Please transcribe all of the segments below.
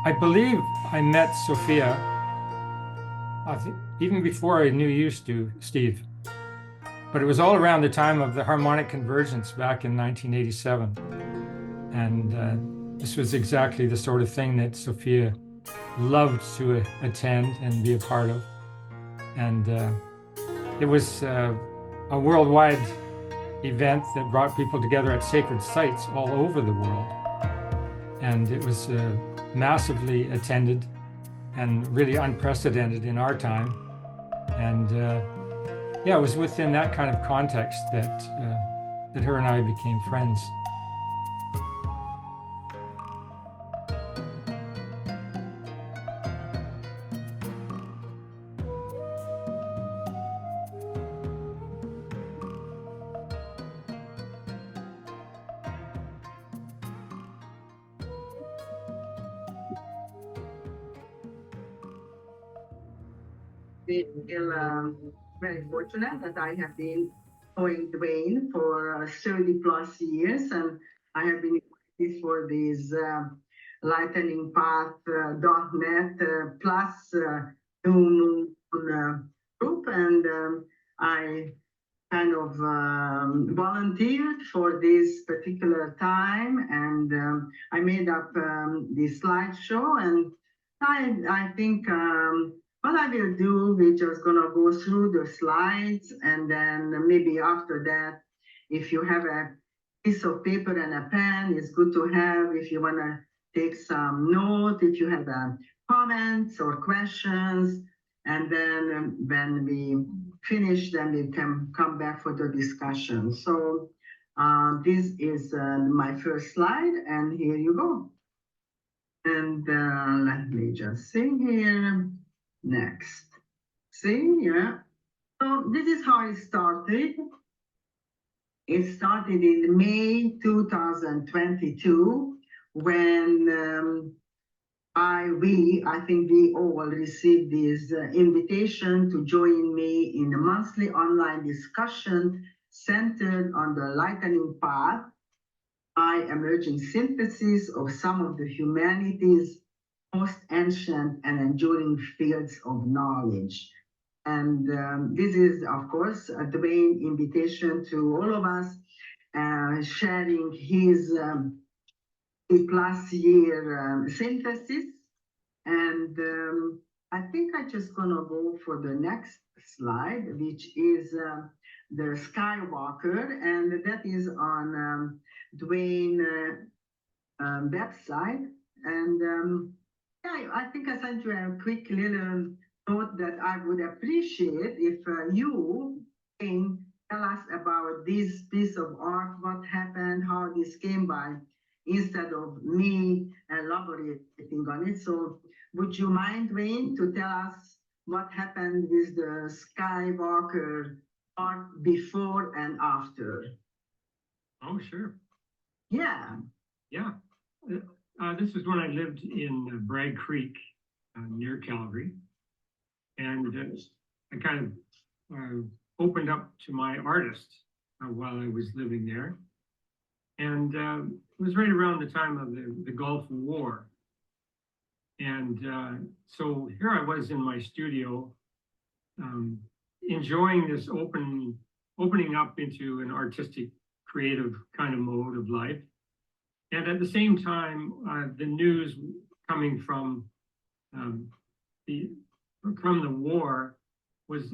I believe I met Sophia, I think, even before I knew you, Steve. But it was all around the time of the harmonic convergence back in 1987. And this was exactly the sort of thing that Sophia loved to attend and be a part of. And it was a worldwide event that brought people together at sacred sites all over the world. And it was massively attended and really unprecedented in our time. And yeah, it was within that kind of context that her and I became friends. Feel very fortunate that I have been knowing Dwayne for 30 plus years, and I have been invited for this lightningpath.net plus new moon group, and I kind of volunteered for this particular time, and I made up this slideshow, and I think what I will do, we're just gonna go through the slides, and then maybe after that, if you have a piece of paper and a pen, it's good to have. If you wanna take some note, if you have comments or questions, and then when we finish, then we can come back for the discussion. So this is my first slide, and here you go. And let me just see here. Next. See, yeah. So this is how it started. It started in May 2022 when I think we all received this invitation to join me in a monthly online discussion centered on the lightning path by emerging synthesis of some of the humanity's most ancient and enduring fields of knowledge. And this is, of course, a Dwayne invitation to all of us sharing his plus year synthesis. And I think I'm just gonna go for the next slide, which is the Skywalker, and that is on Dwayne website. And yeah, I think I sent you a quick little note that I would appreciate if you can tell us about this piece of art, what happened, how this came by, instead of me elaborating on it. So would you mind, Wayne, to tell us what happened with the Skywalker art before and after? Oh, sure. Yeah. Yeah. This is when I lived in Bragg Creek near Calgary. And I kind of opened up to my artist while I was living there. And it was right around the time of the Gulf War. And so here I was in my studio, enjoying this opening up into an artistic, creative kind of mode of life. And at the same time, the news coming from the war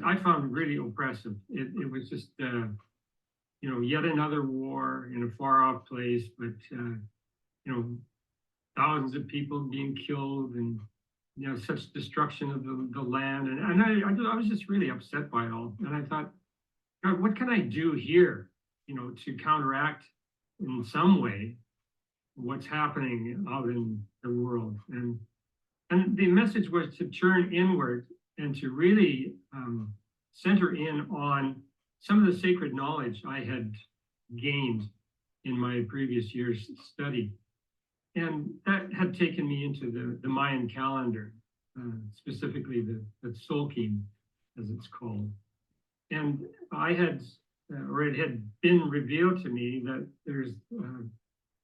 I found really oppressive. It was just, yet another war in a far off place, but, thousands of people being killed and, such destruction of the land. And I was just really upset by it all. And I thought, God, what can I do here, to counteract in some way what's happening out in the world? And the message was to turn inward and to really center in on some of the sacred knowledge I had gained in my previous year's study. And that had taken me into the Mayan calendar, specifically the Tzolk'in, as it's called. And it had been revealed to me that there's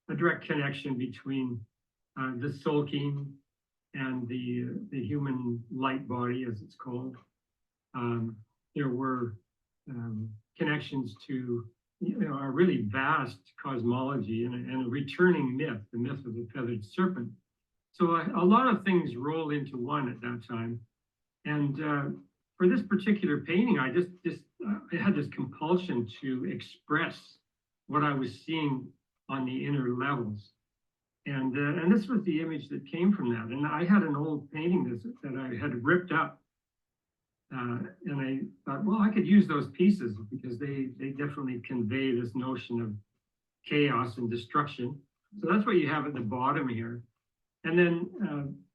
a direct connection between the Tzolk'in and the human light body, as it's called. There were connections to a really vast cosmology and a returning myth, the myth of the feathered serpent. So a lot of things roll into one at that time. And for this particular painting, I had this compulsion to express what I was seeing on the inner levels. And this was the image that came from that. And I had an old painting that I had ripped up. And I thought, well, I could use those pieces because they definitely convey this notion of chaos and destruction. So that's what you have at the bottom here. And then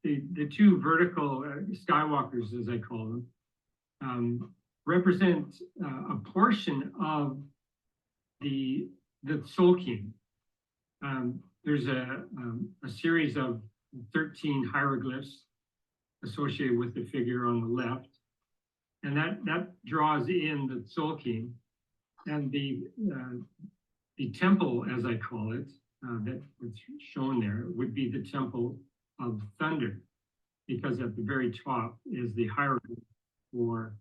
the two vertical skywalkers, as I call them, represent a portion of the Soul King. There's a series of 13 hieroglyphs associated with the figure on the left. And that draws in the Soul King. And the temple, as I call it, that's shown there, would be the temple of thunder, because at the very top is the hieroglyph for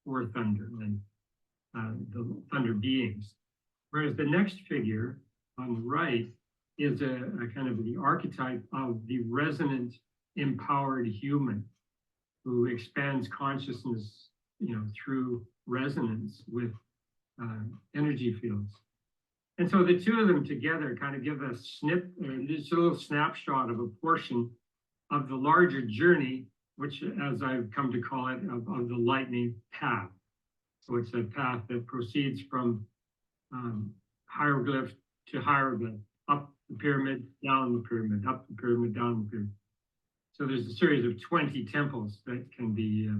thunder and the thunder beings. Whereas the next figure on the right is a kind of the archetype of the resonant, empowered human who expands consciousness, through resonance with energy fields. And so the two of them together kind of give a just a little snapshot of a portion of the larger journey, which, as I've come to call it, of the lightning path. So it's a path that proceeds from hieroglyph to hieroglyph, up the pyramid, down the pyramid, up the pyramid, down the pyramid. So there's a series of 20 temples that can be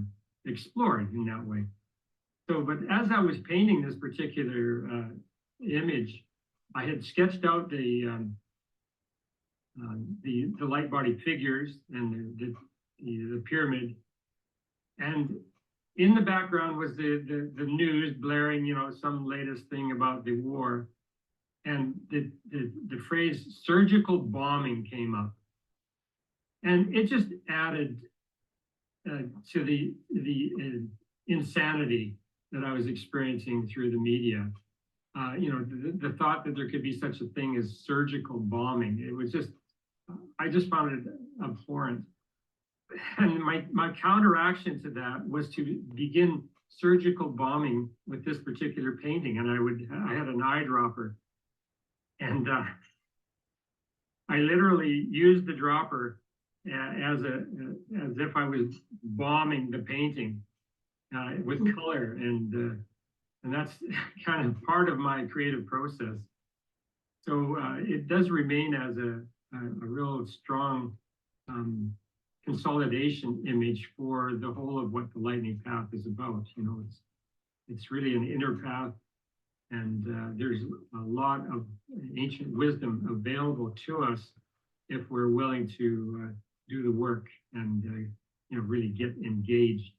explored in that way. So, but as I was painting this particular image, I had sketched out the light body figures and the pyramid, and in the background was the news blaring, some latest thing about the war, and the phrase surgical bombing came up, and it just added to the insanity that I was experiencing through the media. The thought that there could be such a thing as surgical bombing. It was just, I just found it abhorrent. And my counteraction to that was to begin surgical bombing with this particular painting. And I had an eyedropper, and I literally used the dropper as if I was bombing the painting with color, and that's kind of part of my creative process. So it does remain as a real strong consolidation image for the whole of what the lightning path is about. It's really an inner path, and there's a lot of ancient wisdom available to us if we're willing to do the work and really get engaged.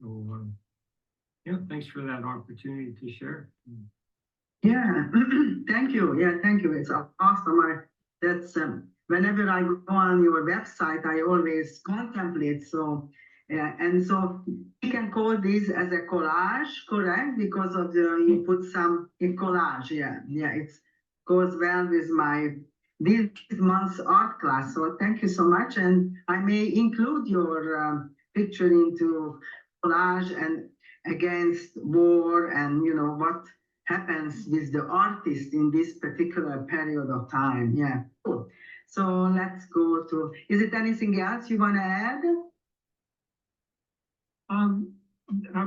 So yeah, thanks for that opportunity to share. Yeah, thank you. Yeah, thank you. It's awesome. That's whenever I go on your website, I always contemplate. So, and so we can call this as a collage, correct? Because of you put some in collage. Yeah, it goes well with this month's art class. So thank you so much, and I may include your picture into collage and against war, and what happens with the artist in this particular period of time. Yeah, cool. So let's go to, is it anything else you want to add?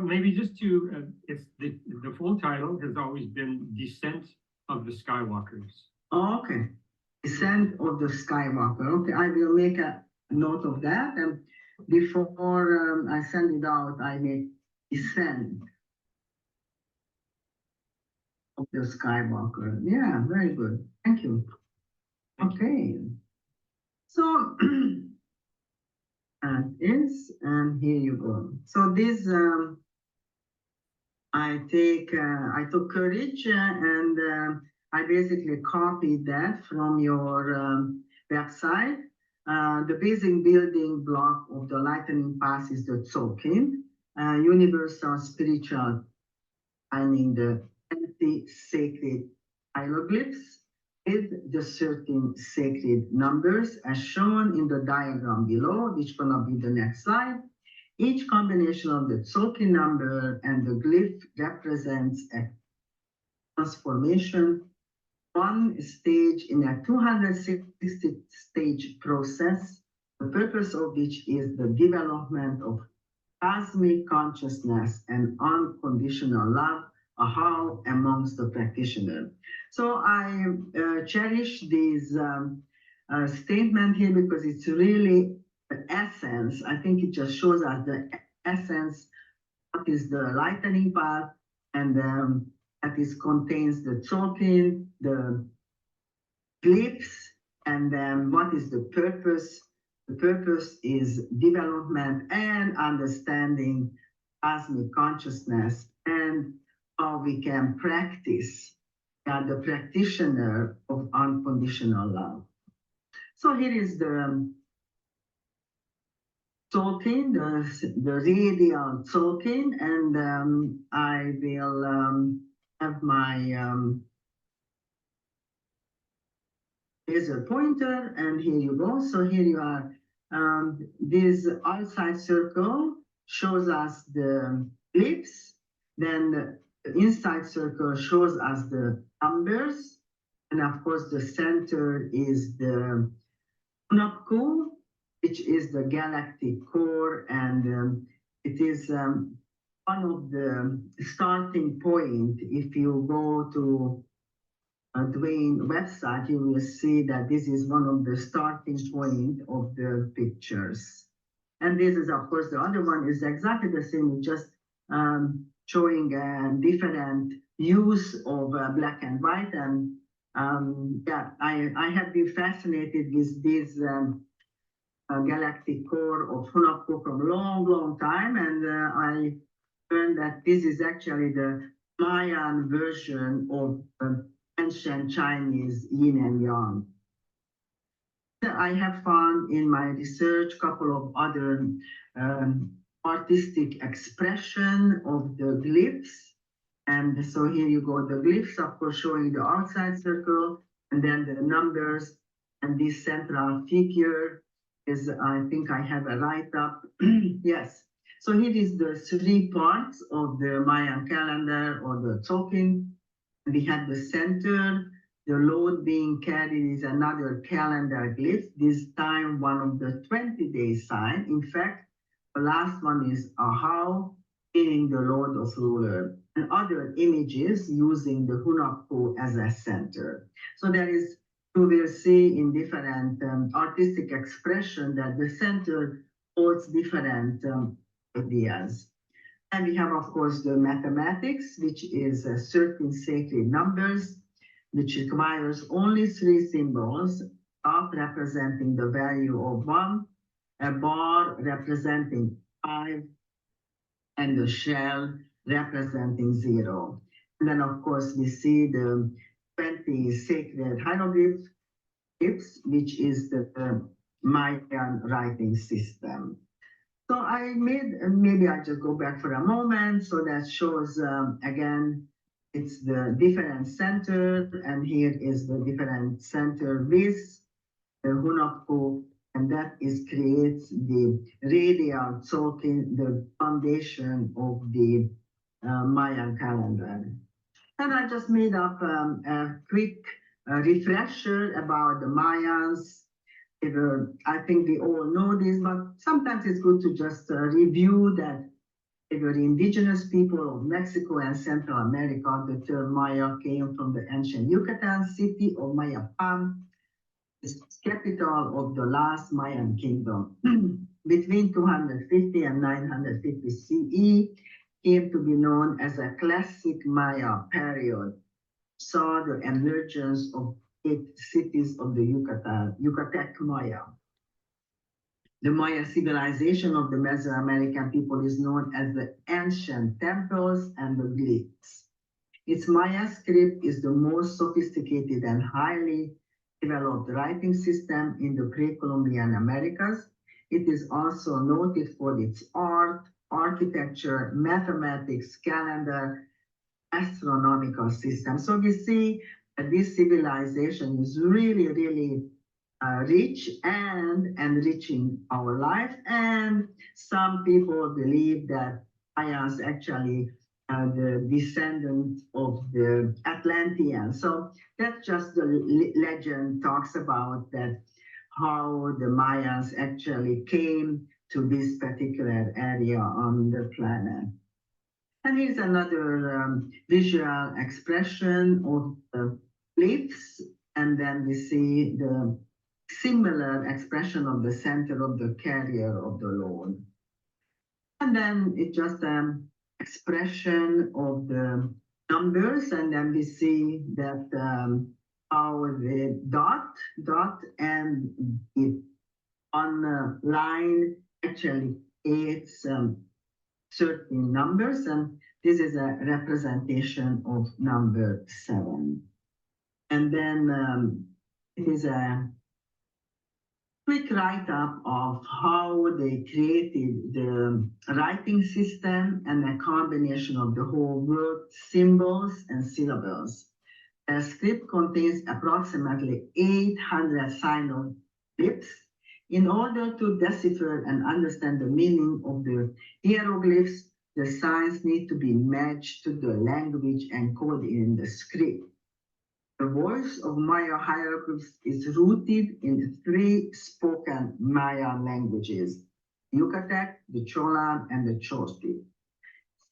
Maybe just to, it's the full title has always been Descent of the Skywalkers. Oh, okay, Descent of the Skywalker. Okay, I will make a note of that, and before I send it out, I may Descent of the Skywalker. Yeah, very good. Thank you. Okay. So and here you go. So this I took courage, and I basically copied that from your website. The basic building block of the lightning path is the Tzolk'in, universal spiritual, meaning the 20 sacred hieroglyphs with the 13 sacred numbers as shown in the diagram below, which gonna be the next slide. Each combination of the Tzolk'in number and the glyph represents a transformation, one stage in a 260 stage process, the purpose of which is the development of cosmic consciousness and unconditional love, how amongst the practitioner. So I cherish this statement here because it's really the essence. I think it just shows us the essence, what is the lightning path, and that is contains the Tzolk'in, the glyphs, and then what is the purpose. The purpose is development and understanding cosmic consciousness and how we can practice the practitioner of unconditional love. So here is the Tzolk'in, the radial Tzolk'in, and I will have my laser pointer, and here you go. So here you are. This outside circle shows us the glyphs, then the inside circle shows us the numbers, and of course the center is the Hunapku, which is the galactic core, and it is one of the starting point. If you go to Dwayne website, you will see that this is one of the starting point of the pictures. And this is, of course, the other one is exactly the same, just showing a different use of black and white. And yeah, I have been fascinated with this galactic core of Hunapku from a long time. And I learned that this is actually the Mayan version of ancient Chinese yin and yang. I have found in my research a couple of other artistic expression of the glyphs. And so here you go, the glyphs, of course, showing the outside circle, and then the numbers, and this central figure is, I think I have a write-up. Yes. So here is the 3 parts of the Mayan calendar or the Tzolk'in. We have the center, the load being carried is another calendar glyph, this time one of the 20-day sign. In fact, the last one is Ahau, meaning the Lord of Ruler, and other images using the Hunapku as a center. So there is, you will see in different artistic expression that the center holds different ideas. And we have, of course, the mathematics, which is 13 sacred numbers, which requires only 3 symbols, up representing the value of 1, a bar representing 5, and the shell representing 0. And then, of course, we see the 20 sacred hieroglyphs, which is the Mayan writing system. So I made, maybe I just go back for a moment. So that shows, again, it's the different center, and here is the different center with the Hunapku, and that is creates the radial Tzolk'in, the foundation of the Mayan calendar. And I just made up a quick refresher about the Mayans. I think we all know this, but sometimes it's good to just review that they were indigenous people of Mexico and Central America. The term Maya came from the ancient Yucatan city of Mayapan, the capital of the last Mayan kingdom. Between 250 and 950 CE, came to be known as a classic Maya period. Saw the emergence of 8 cities of the Yucatec Maya. The Maya civilization of the Mesoamerican people is known as the ancient temples and the glyphs. Its Maya script is the most sophisticated and highly developed writing system in the pre-Columbian Americas. It is also noted for its art, architecture, mathematics, calendar, astronomical system. So we see that this civilization is really, really rich and enriching our life. And some people believe that Mayans actually are the descendant of the Atlanteans. So that's just the legend talks about that how the Mayans actually came to this particular area on the planet. And here's another visual expression of the glyphs, and then we see the similar expression of the center of the carrier of the Lord. And then it's just an expression of the numbers, and then we see that how the dot, and it on the line actually creates certain numbers, and this is a representation of number 7. And then it is a quick write-up of how they created the writing system and a combination of the whole word symbols and syllables. The script contains approximately 800 glyphs. In order to decipher and understand the meaning of the hieroglyphs, the signs need to be matched to the language encoded in the script. The voice of Maya hieroglyphs is rooted in 3 spoken Maya languages, Yucatec, the Cholan, and the Chorti.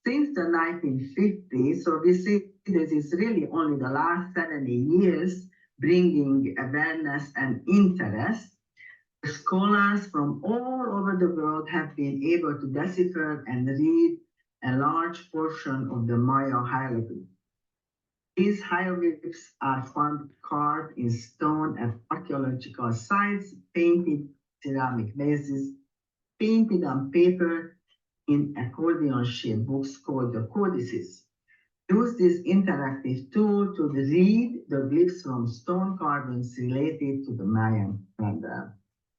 Since the 1950s, so we see this is really only the last 70 years bringing awareness and interest. Scholars from all over the world have been able to decipher and read a large portion of the Maya hieroglyphs. These hieroglyphs are found carved in stone at archaeological sites, painted ceramic vases, painted on paper in accordion-shaped books called the codices. Use this interactive tool to read the glyphs from stone carvings related to the Mayan calendar.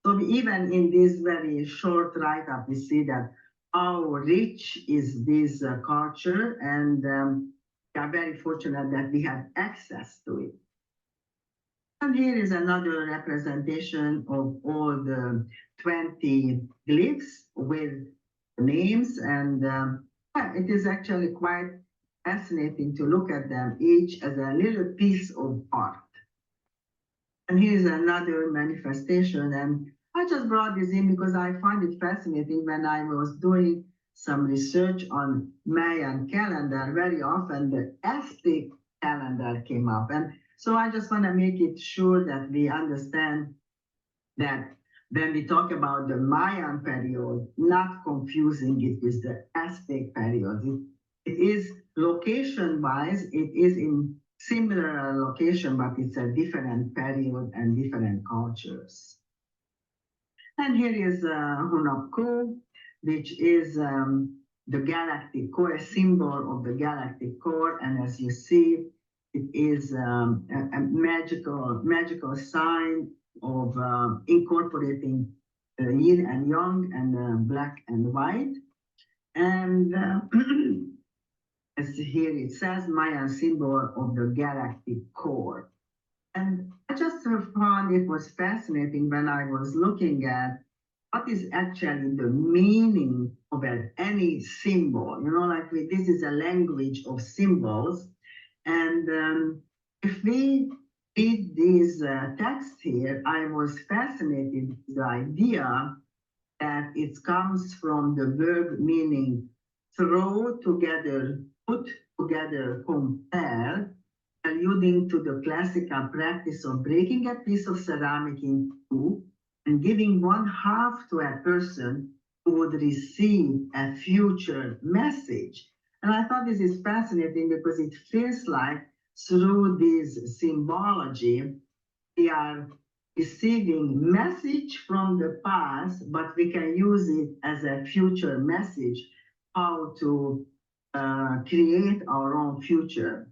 So even in this very short write-up, we see that how rich is this culture, and we are very fortunate that we have access to it. And here is another representation of all the 20 glyphs with names, and it is actually quite fascinating to look at them each as a little piece of art. And here's another manifestation, and I just brought this in because I find it fascinating. When I was doing some research on Mayan calendar, very often the Aztec calendar came up. And so I just want to make it sure that we understand that when we talk about the Mayan period, not confusing it with the Aztec period. It is location-wise, it is in similar location, but it's a different period and different cultures. And here is Hunapku, which is the galactic core, a symbol of the galactic core. And as you see, it is a magical sign of incorporating yin and yang and black and white. And as here it says, Mayan symbol of the galactic core. And I just found it was fascinating when I was looking at what is actually the meaning of any symbol. You know, like this is a language of symbols. And if we read this text here, I was fascinated with the idea that it comes from the verb meaning throw together, put together, compare, alluding to the classical practice of breaking a piece of ceramic in two and giving one half to a person who would receive a future message. And I thought this is fascinating because it feels like through this symbology, we are receiving message from the past, but we can use it as a future message, how to create our own future.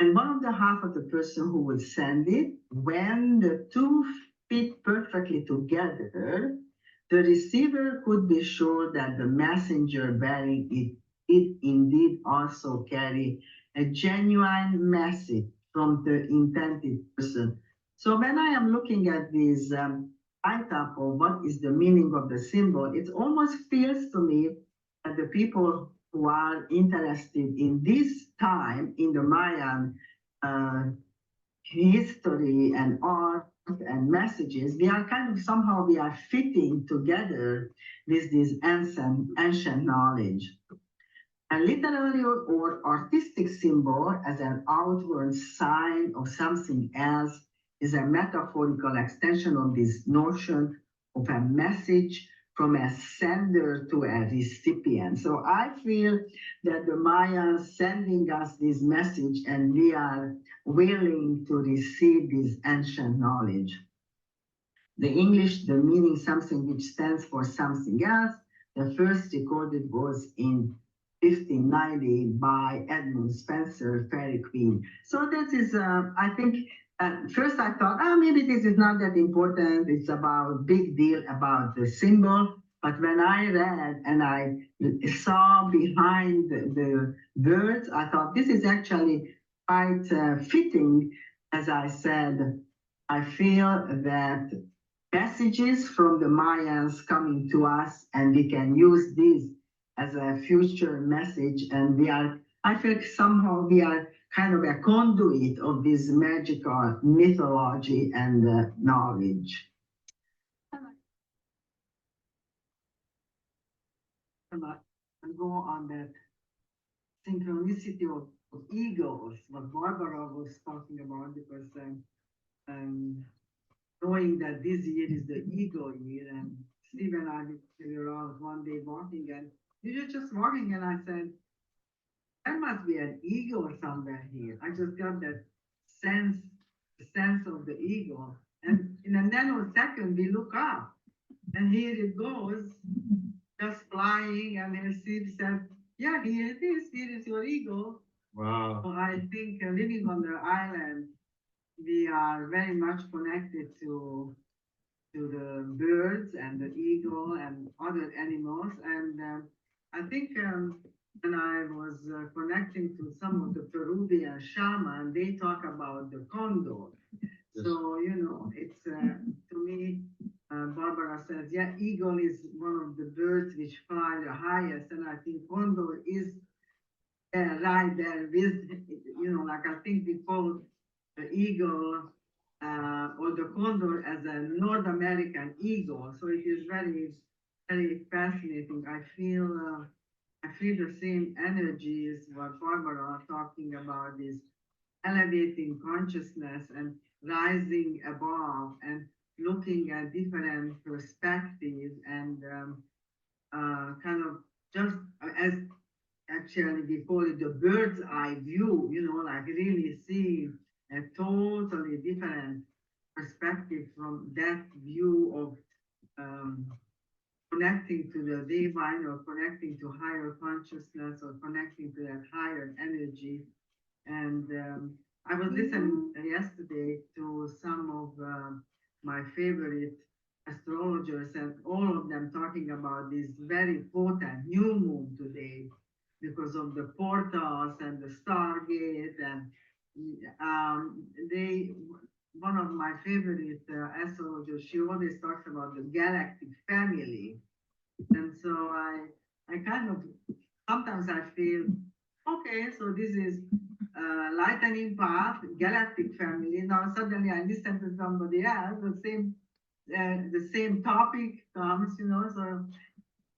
And one of the half of the person who will send it, when the two fit perfectly together, the receiver could be sure that the messenger bearing it indeed also carry a genuine message from the intended person. So when I am looking at this write-up of what is the meaning of the symbol, it almost feels to me that the people who are interested in this time in the Mayan uh, history and art and messages, we are kind of somehow we are fitting together with this ancient knowledge. A literary or artistic symbol as an outward sign of something else is a metaphorical extension of this notion of a message from a sender to a recipient. So I feel that the Mayans sending us this message and we are willing to receive this ancient knowledge. The English, the meaning something which stands for something else, the first recorded was in 1590 by Edmund Spencer, Fairy Queen. So that is, I think, first I thought, maybe this is not that important. It's about big deal about the symbol. But when I read and I saw behind the words, I thought this is actually quite fitting. As I said, I feel that messages from the Mayans coming to us, and we can use this as a future message. And we are, I feel somehow we are kind of a conduit of this magical mythology and knowledge. And go on that synchronicity of egos, what Barbara was talking about, because knowing that this year is the ego year, and Steve and I were out one day walking, and we were just walking, and I said, there must be an ego somewhere here. I just got that sense, the sense of the ego. And in a nanosecond, we look up, and here it goes, just flying, and then Steve said, yeah, here it is, here is your ego. Wow. So I think living on the island, we are very much connected to the birds and the eagle and other animals. And I think when I was connecting to some of the Peruvian shaman, they talk about the condor. Yes. So, you know, it's to me, Barbara says, yeah, eagle is one of the birds which fly the highest. And I think condor is right there with, you know, like I think we call the eagle or the condor as a North American eagle. So it is very, very fascinating. I feel the same energies what Barbara talking about is elevating consciousness and rising above and looking at different perspectives and kind of just as actually we call it the bird's eye view, you know, like really see a totally different perspective from that view of connecting to the divine or connecting to higher consciousness or connecting to that higher energy. And I was listening yesterday to some of my favorite astrologers, and all of them talking about this very potent new moon today because of the portals and the stargate. And they, one of my favorite astrologers, she always talks about the galactic family. And so I kind of, sometimes I feel, okay, so this is lightning path, galactic family. Now suddenly I listen to somebody else, the same topic comes, you know. So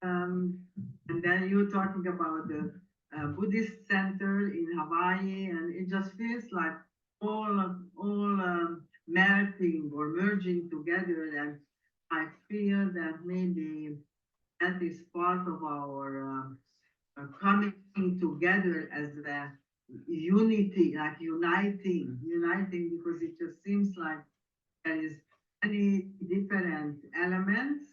and then you're talking about the Buddhist center in Hawaii, and it just feels like all melting or merging together. And I feel that maybe that is part of our coming together as a unity, like uniting, because it just seems like there is many different elements,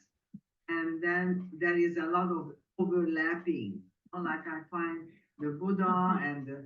and then there is a lot of overlapping. Like I find the Buddha and the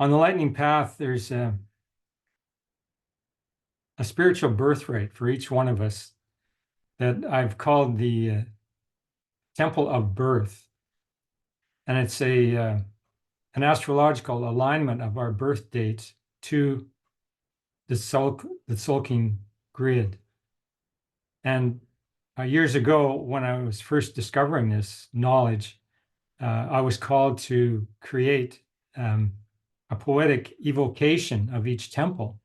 On the lightning path, there's a spiritual birthright for each one of us that I've called the temple of birth. And it's an astrological alignment of our birth dates to the sulking grid. And years ago, when I was first discovering this knowledge, I was called to create a poetic evocation of each temple.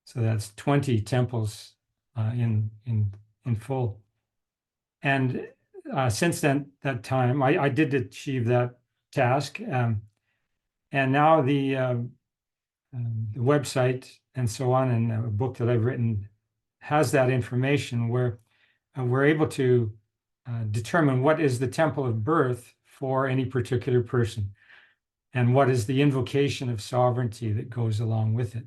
So that's 20 temples in full. And since that time, I did achieve that task. And now the website and so on, and a book that I've written has that information where we're able to determine what is the temple of birth for any particular person and what is the invocation of sovereignty that goes along with it.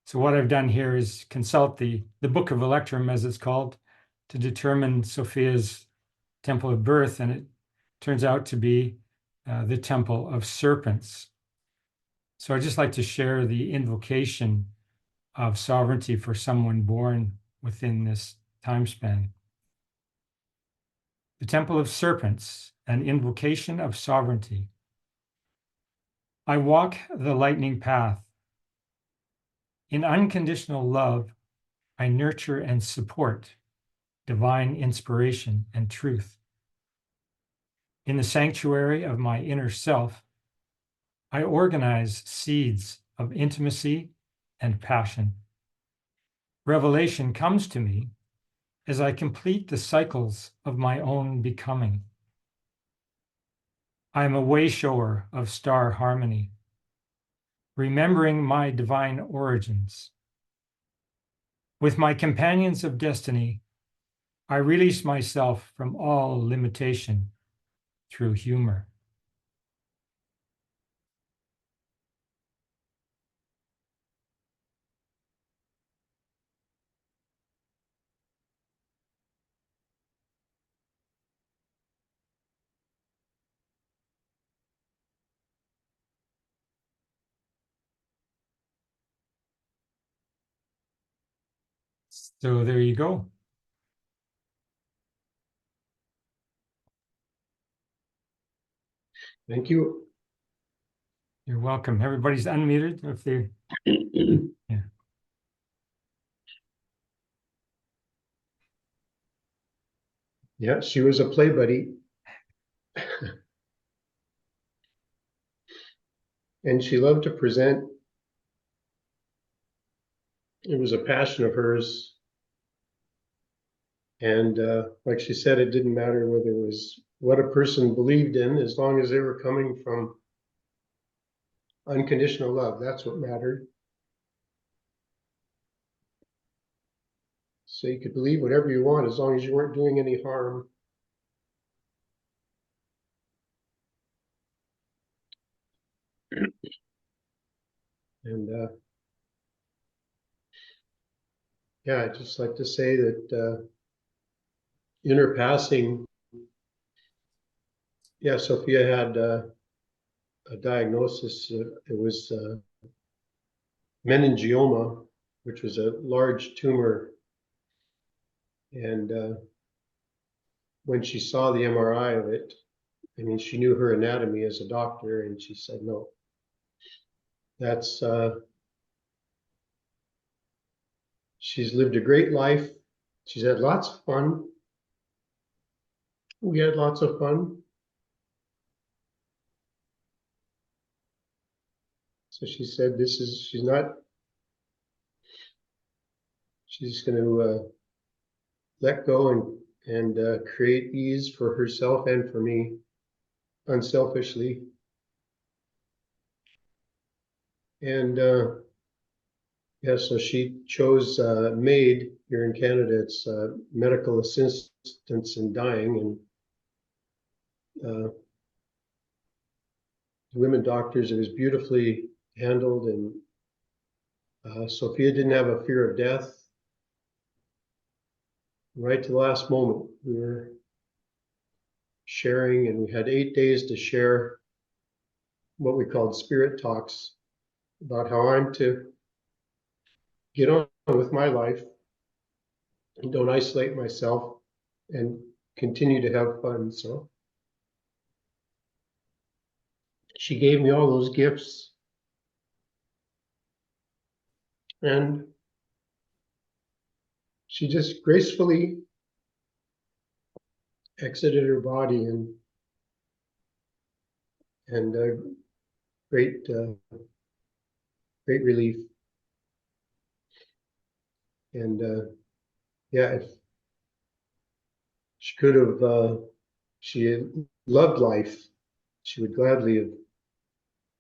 So what I've done here is consult the Book of Electrum, as it's called, to determine Sophia's temple of birth, and it turns out to be the temple of serpents. So I'd just like to share the invocation of sovereignty for someone born within this time span. The temple of serpents, an invocation of sovereignty. I walk the lightning path. In unconditional love, I nurture and support divine inspiration and truth. In the sanctuary of my inner self, I organize seeds of intimacy and passion. Revelation comes to me as I complete the cycles of my own becoming. I am a wayshower of star harmony, remembering my divine origins. With my companions of destiny, I release myself from all limitation through humor. So there you go. Thank you. You're welcome. Everybody's unmuted if they. Yeah. Yeah, she was a play buddy. And she loved to present. It was a passion of hers. And like she said, it didn't matter whether it was what a person believed in, as long as they were coming from unconditional love. That's what mattered. So you could believe whatever you want, as long as you weren't doing any harm. And yeah, I'd just like to say that in her passing, yeah, Sophia had a diagnosis. It was meningioma, which was a large tumor. And when she saw the MRI of it, I mean, she knew her anatomy as a doctor, and she said, no, that's, she's lived a great life. She's had lots of fun. We had lots of fun. So she said, she's going to let go and create ease for herself and for me, unselfishly. And yeah, so she chose MAID here in Canada. It's medical assistance in dying, and women doctors. It was beautifully handled, and Sophia didn't have a fear of death. Right to the last moment, we were sharing, and we had 8 days to share. what we called spirit talks about how I'm to get on with my life and don't isolate myself and continue to have fun. So she gave me all those gifts, and she just gracefully exited her body, and great great relief. And yeah, if she could have, she had loved life, she would gladly have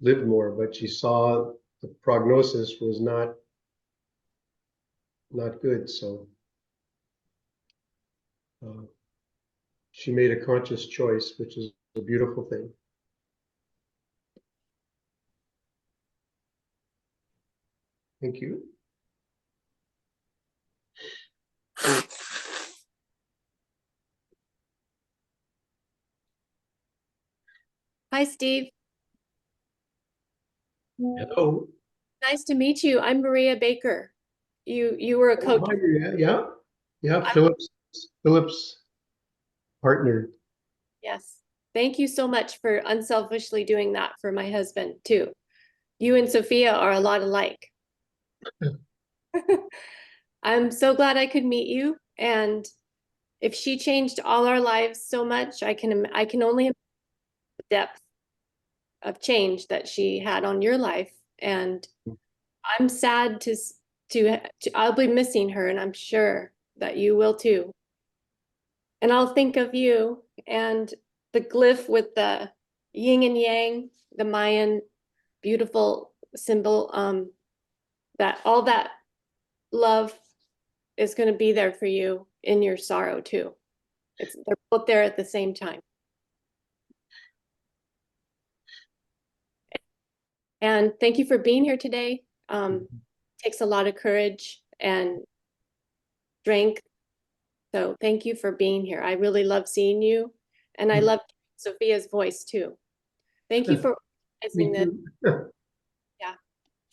lived more, but she saw the prognosis was not good. So she made a conscious choice, which is a beautiful thing. Thank you. Hi, Steve. Hello. Nice to meet you. I'm Maria Baker. You were a coach. Hi, yeah. Philip's partner. Yes. Thank you so much for unselfishly doing that for my husband too. You and Sophia are a lot alike. I'm so glad I could meet you. And if she changed all our lives so much, I can only imagine the depth of change that she had on your life. And I'm sad to I'll be missing her, and I'm sure that you will too. And I'll think of you and the glyph with the yin and yang, the Mayan beautiful symbol, that all that love is going to be there for you in your sorrow too. They're both there at the same time. And thank you for being here today. Takes a lot of courage and strength. So thank you for being here. I really love seeing you. And I love Sophia's voice too. Thank you for Me organizing this. too. Yeah.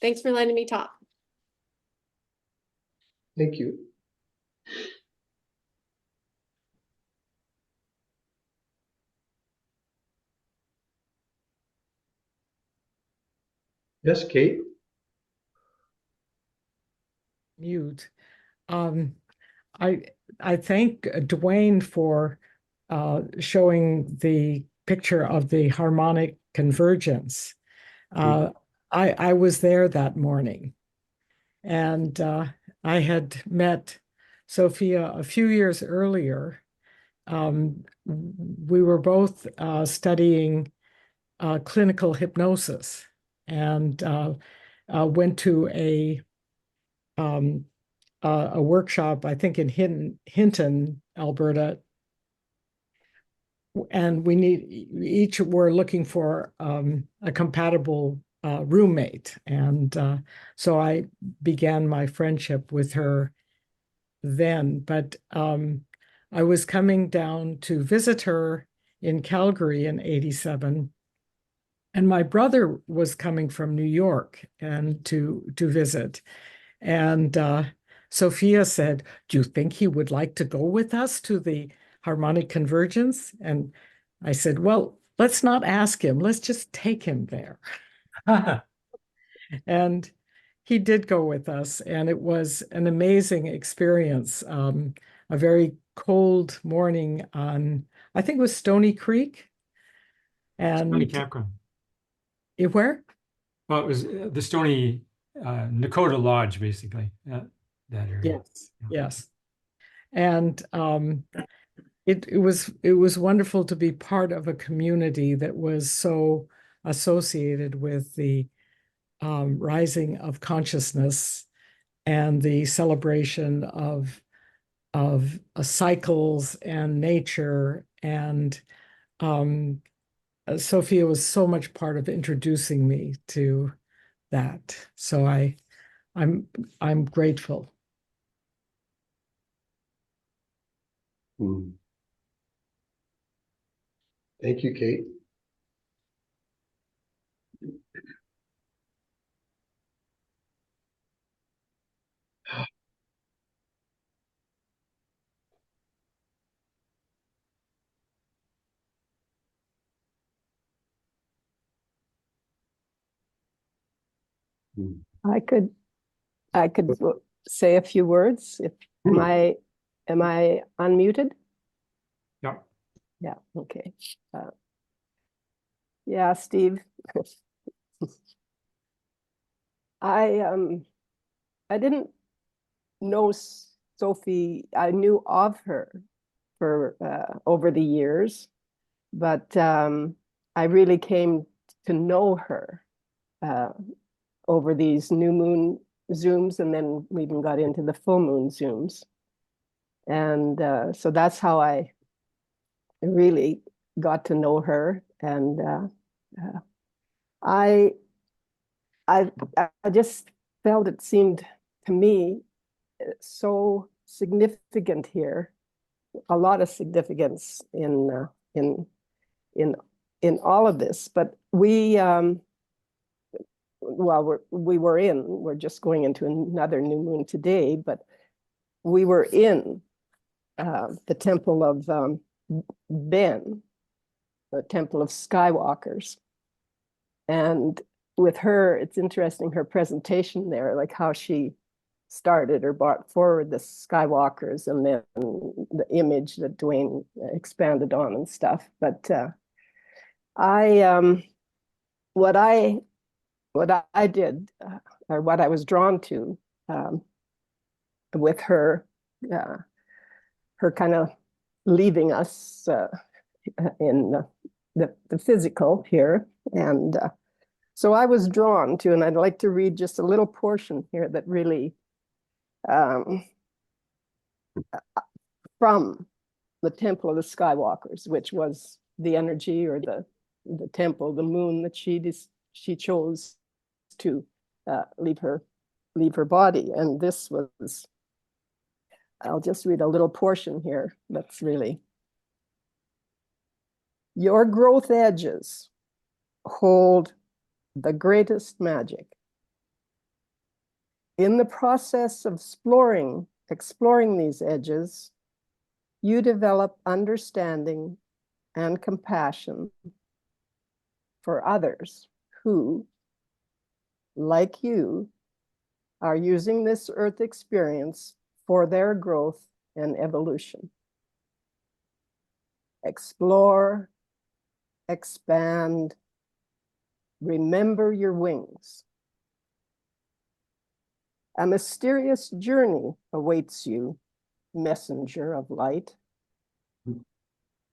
Thanks for letting me talk. Thank you. Yes, Kate. Mute. I I thank Dwayne for showing the picture of the harmonic convergence. I was there that morning, and I had met Sophia a few years earlier. We were both studying clinical hypnosis, and went to a workshop, I think in Hinton, Alberta, and each were looking for a compatible roommate, and so I began my friendship with her then. But I was coming down to visit her in Calgary in '87, and my brother was coming from New York and to visit. And Sophia said, "Do you think he would like to go with us to the harmonic convergence?" And I said, "Well, let's not ask him. Let's just take him there." And he did go with us, and it was an amazing experience. A very cold morning on, I think it was Stony Creek. And Stony Campground. Where? Well, it was the Stony Nakota Lodge, basically, that area. Yes, yes. And it was wonderful to be part of a community that was so associated with the rising of consciousness and the celebration of cycles and nature. And Sophia was so much part of introducing me to that. So I'm grateful. Thank you, Kate. I could say a few words. Am I unmuted? Yeah. Yeah, okay. Yeah, Steve. I didn't know Sophie. I knew of her for over the years, but I really came to know her over these new moon Zooms, and then we even got into the full moon Zooms. And so that's how I really got to know her. And I just felt it seemed to me so significant here, a lot of significance in all of this. But we're just going into another new moon today, but we were in the temple of Ben, the temple of Skywalkers. And with her, it's interesting, her presentation there, like how she started or brought forward the Skywalkers and then the image that Dwayne expanded on and stuff. But what I did, or what I was drawn to with her, her kind of leaving us in the physical here. And so I was drawn to, and I'd like to read just a little portion here that really, from the Temple of the Skywalkers, which was the energy or the temple, the moon that she chose to leave her body. And this was, I'll just read a little portion here that's really, your growth edges hold the greatest magic. In the process of exploring these edges, you develop understanding and compassion for others who, like you, are using this earth experience for their growth and evolution. Explore, expand, remember your wings. A mysterious journey awaits you, messenger of light,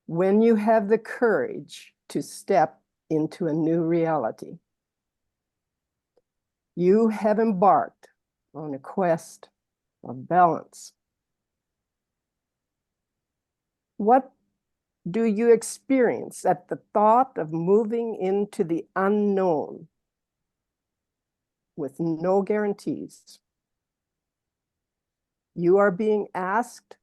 when you have the courage to step into a new reality. You have embarked on a quest of balance. What do you experience at the thought of moving into the unknown with no guarantees? You are being asked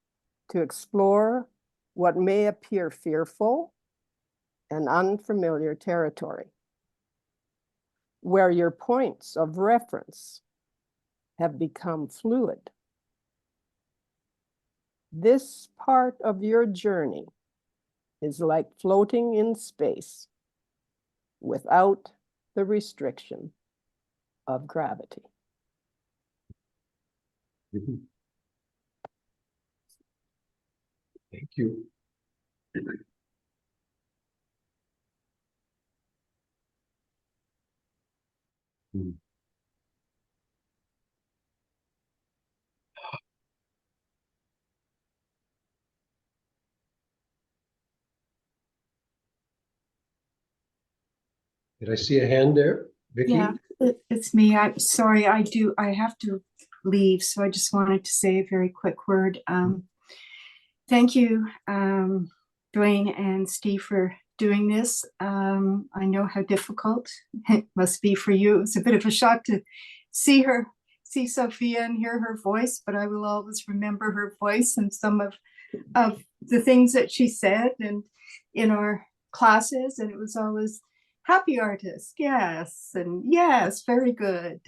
to explore what may appear fearful and unfamiliar territory, where your points of reference have become fluid. This part of your journey is like floating in space without the restriction of gravity. Thank you. Did I see a hand there? Vicky? Yeah, it's me. I'm sorry. I have to leave. So I just wanted to say a very quick word. Thank you, Dwayne and Steve, for doing this. I know how difficult it must be for you. It's a bit of a shock to see Sophia and hear her voice, but I will always remember her voice and some of the things that she said and in our classes. And it was always happy artist, yes, and yes, very good.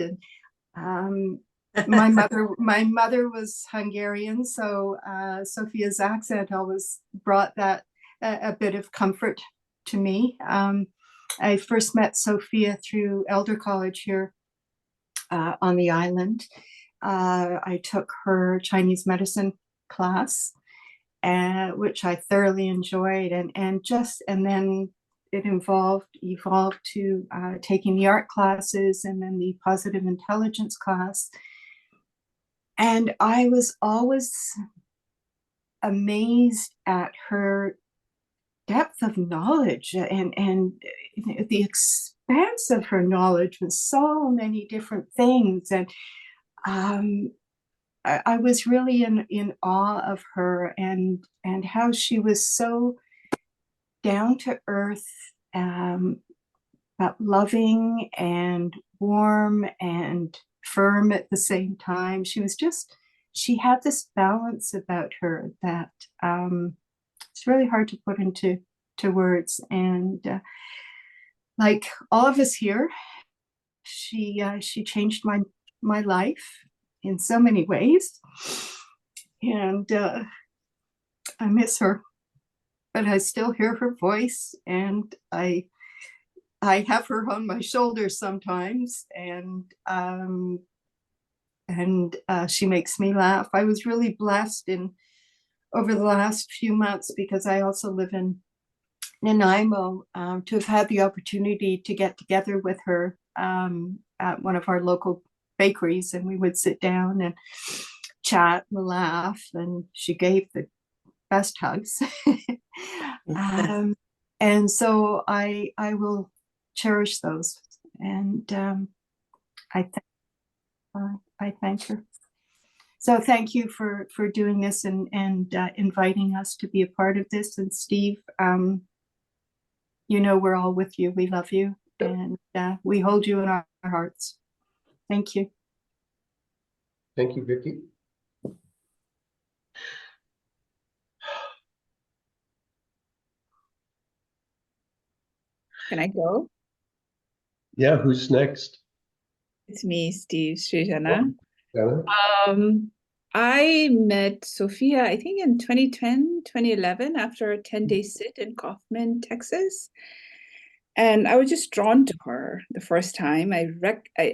And my mother was Hungarian, so Sophia's accent always brought that a bit of comfort to me. I first met Sophia through Elder College here on the island. I took her Chinese medicine class, which I thoroughly enjoyed, and then it evolved to taking the art classes and then the positive intelligence class. And I was always amazed at her depth of knowledge and the expanse of her knowledge with so many different things. And I was really in awe of her and how she was so down to earth, but loving and warm and firm at the same time. She had this balance about her that it's really hard to put into words. And like all of us here, she changed my life in so many ways, and I miss her, but I still hear her voice, and I have her on my shoulder sometimes, and she makes me laugh. I was really blessed over the last few months, because I also live in Nanaimo, to have had the opportunity to get together with her at one of our local bakeries, and we would sit down and chat and laugh, and she gave the best hugs. And so I will cherish those, and I thank her. So thank you for doing this and inviting us to be a part of this. And Steve, we're all with you. We love you, and we hold you in our hearts. Thank you. Thank you, Vicki. Can I go? Yeah, who's next? It's me, Steve Srijana. Dana? I met Sophia, I think in 2010, 2011, after a 10-day sit in Kaufman, Texas. And I was just drawn to her the first time. I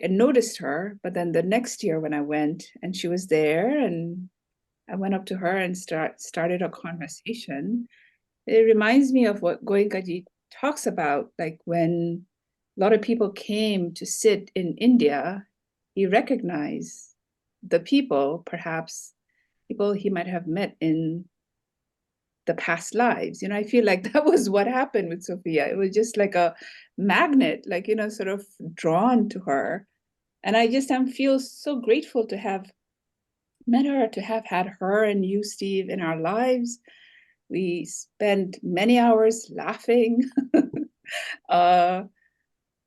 noticed her, but then the next year when I went and she was there, and I went up to her and started a conversation. It reminds me of what Goenkaji talks about, like when a lot of people came to sit in India, he recognized the people, perhaps people he might have met in the past lives. I feel like that was what happened with Sophia. It was just like a magnet, like, sort of drawn to her. And I just feel so grateful to have met her, to have had her and you, Steve, in our lives. We spent many hours laughing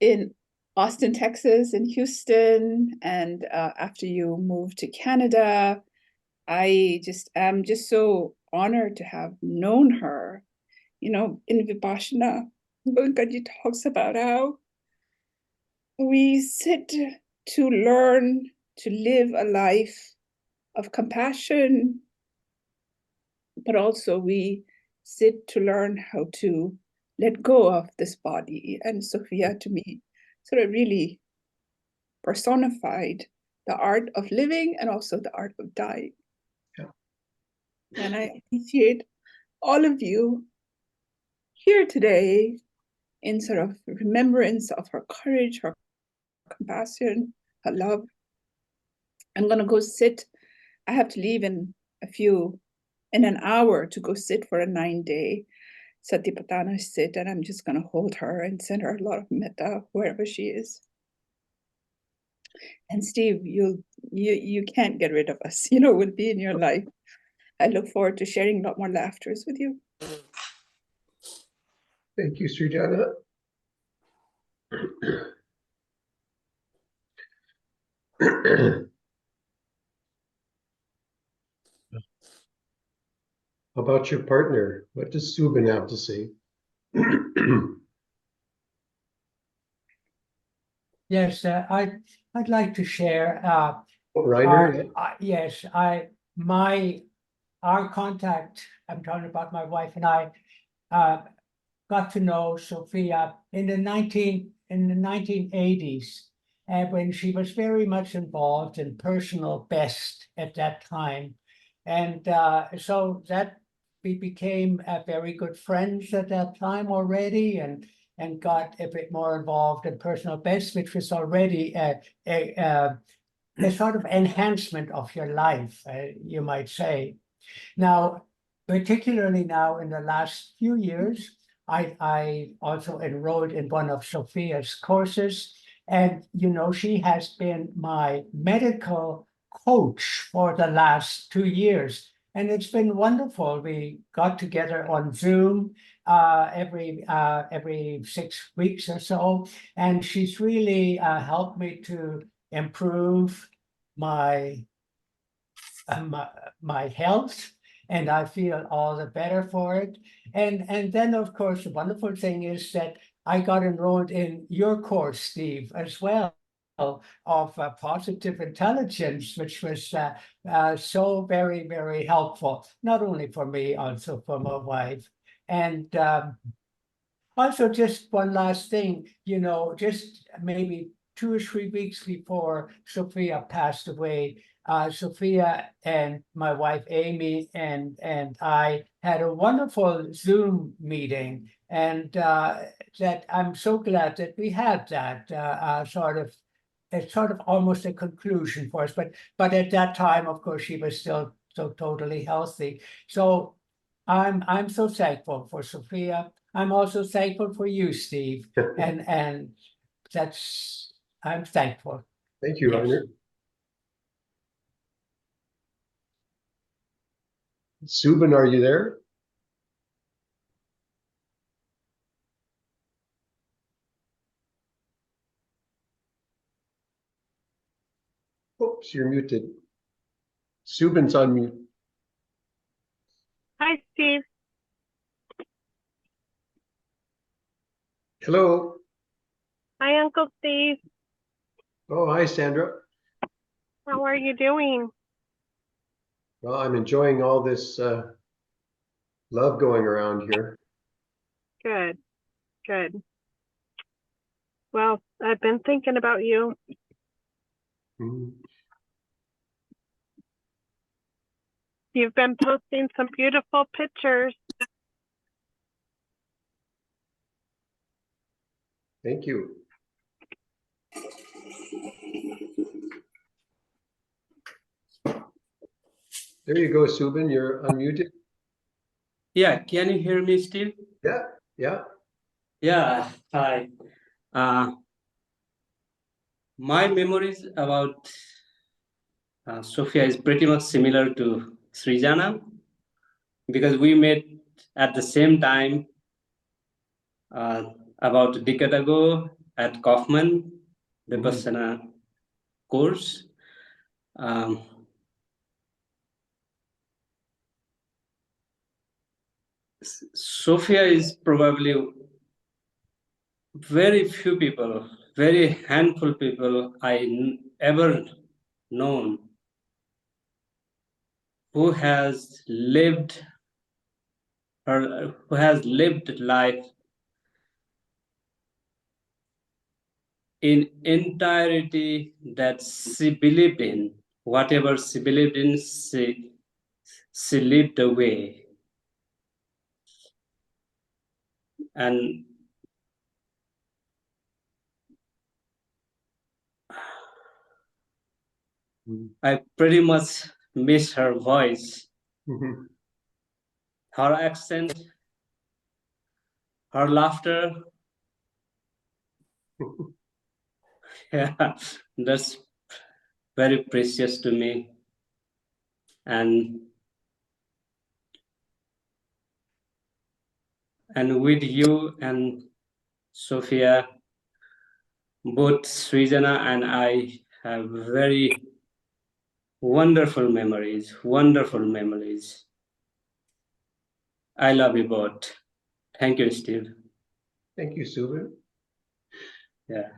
in Austin, Texas, in Houston. And after you moved to Canada, I just am just so honored to have known her. In Vipassana, Goenkaji talks about how we sit to learn to live a life of compassion, but also we sit to learn how to let go of this body. And Sophia, to me, sort of really personified the art of living and also the art of dying. Yeah. And I appreciate all of you here today in sort of remembrance of her courage, her compassion, her love. I'm going to go sit. I have to leave in an hour to go sit for a 9-day Satipatthana sit, and I'm just going to hold her and send her a lot of metta wherever she is. And Steve, you can't get rid of us. We'll be in your life. I look forward to sharing a lot more laughters with you. Thank you, Srijana. How about your partner? What does Subin have to say? Yes, I'd like to share. Reiner? Yes, our contact. I'm talking about my wife and I. Got to know Sophia in the 1980s. when she was very much involved in personal best at that time. And so that we became very good friends at that time already, and got a bit more involved in personal best, which was already a sort of enhancement of your life, you might say. Now, particularly now in the last few years, I also enrolled in one of Sophia's courses. And, she has been my medical coach for the last 2 years. And it's been wonderful. We got together on Zoom every 6 weeks or so. And she's really helped me to improve my my health, and I feel all the better for it. And then, of course, the wonderful thing is that I got enrolled in your course, Steve, as well, of positive intelligence, which was so very, very helpful, not only for me, also for my wife. And also, just one last thing, just maybe 2 or 3 weeks before Sophia passed away, Sophia and my wife Amy and I had a wonderful Zoom meeting, and that I'm so glad that we had that it's sort of almost a conclusion for us. But at that time, of course, she was still so totally healthy. So I'm so thankful for Sophia. I'm also thankful for you, Steve, and I'm thankful. Thank you, Yes. Rainer. Subin, are you there? Oops, you're muted. Subin's on mute. Hi, Steve. Hello. Hi, Uncle Steve. Oh, hi, Sandra. How are you doing? Well, I'm enjoying all this love going around here. Good, good. Well, I've been thinking about you. Mhm. You've been posting some beautiful pictures. Thank you. There you go, Subin. You're unmuted. Yeah, can you hear me, Steve? Yeah, yeah. Yeah, hi. My memories about Sophia is pretty much similar to Srijana, because we met at the same time about a decade ago at Kaufman Vipassana course. Sophia is probably very few people, very handful people I ever known who has lived life in entirety that she believed in. Whatever she believed in, she lived away. And I pretty much miss her voice, her accent, her laughter. Yeah, that's very precious to me. And with you and Sophia, both Srijana and I have very wonderful memories, wonderful memories. I love you both. Thank you, Steve. Thank you, Subin. Yeah.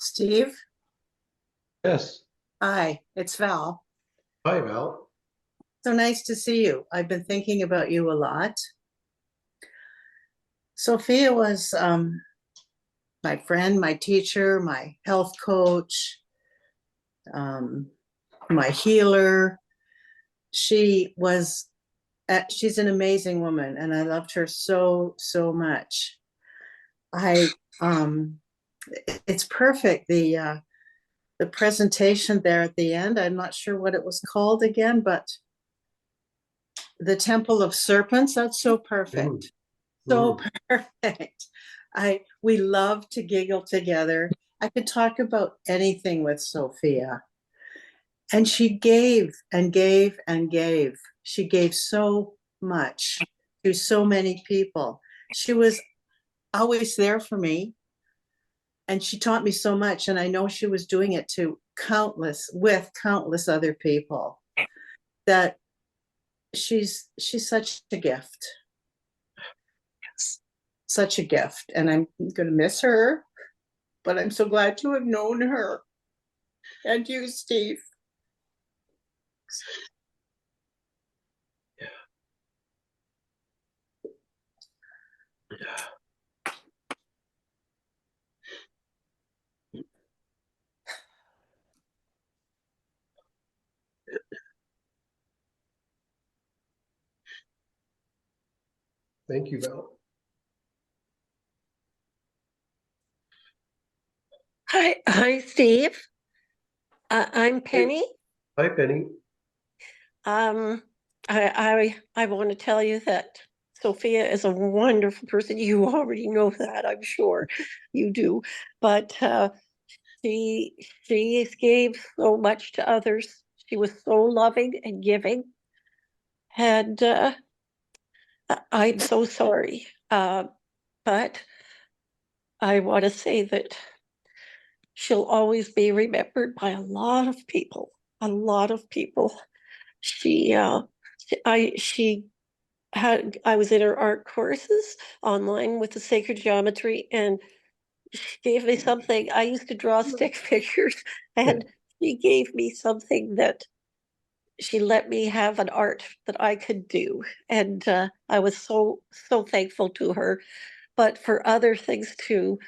Steve, Yes. hi, it's Val. Hi, Val. So nice to see you. I've been thinking about you a lot. Sophia was my friend, my teacher, my health coach, my healer. She's an amazing woman, and I loved her so, so much. It's perfect. The presentation there at the end, I'm not sure what it was called again, but the Temple of Serpents, that's so perfect. So perfect. We love to giggle together. I could talk about anything with Sophia. And she gave and gave and gave. She gave so much to so many people. She was always there for me. And she taught me so much. And I know she was doing it to countless other people. That she's such a gift. Yes, such a gift. And I'm going to miss her. But I'm so glad to have known her. And you, Steve. Thank you, Val. Hi, Steve. I'm Penny. Hi, Penny. I want to tell you that Sophia is a wonderful person. You already know that, I'm sure you do. But she gave so much to others. She was so loving and giving. And I'm so sorry. But I want to say that she'll always be remembered by a lot of people. A lot of people. I was in her art courses online with the sacred geometry, and she gave me something. I used to draw stick figures, and she gave me something that she let me have an art that I could do. And I was so thankful to her. But for other things too,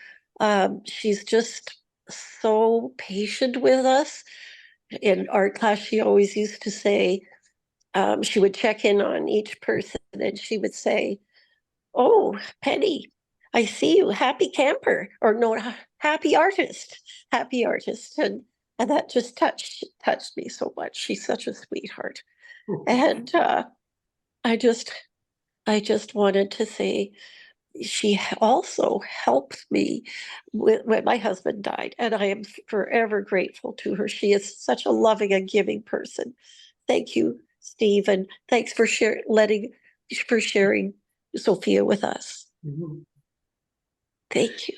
she's just so patient with us. In art class, she always used to say, she would check in on each person and she would say, "Oh, Penny, I see you, happy camper," or no, happy artist, happy artist. And that just touched me so much. She's such a sweetheart. And I just wanted to say, she also helped me when my husband died, and I am forever grateful to her. She is such a loving and giving person. Thank you, Steve, and thanks for sharing Sophia with us. Mm-hmm. Thank you.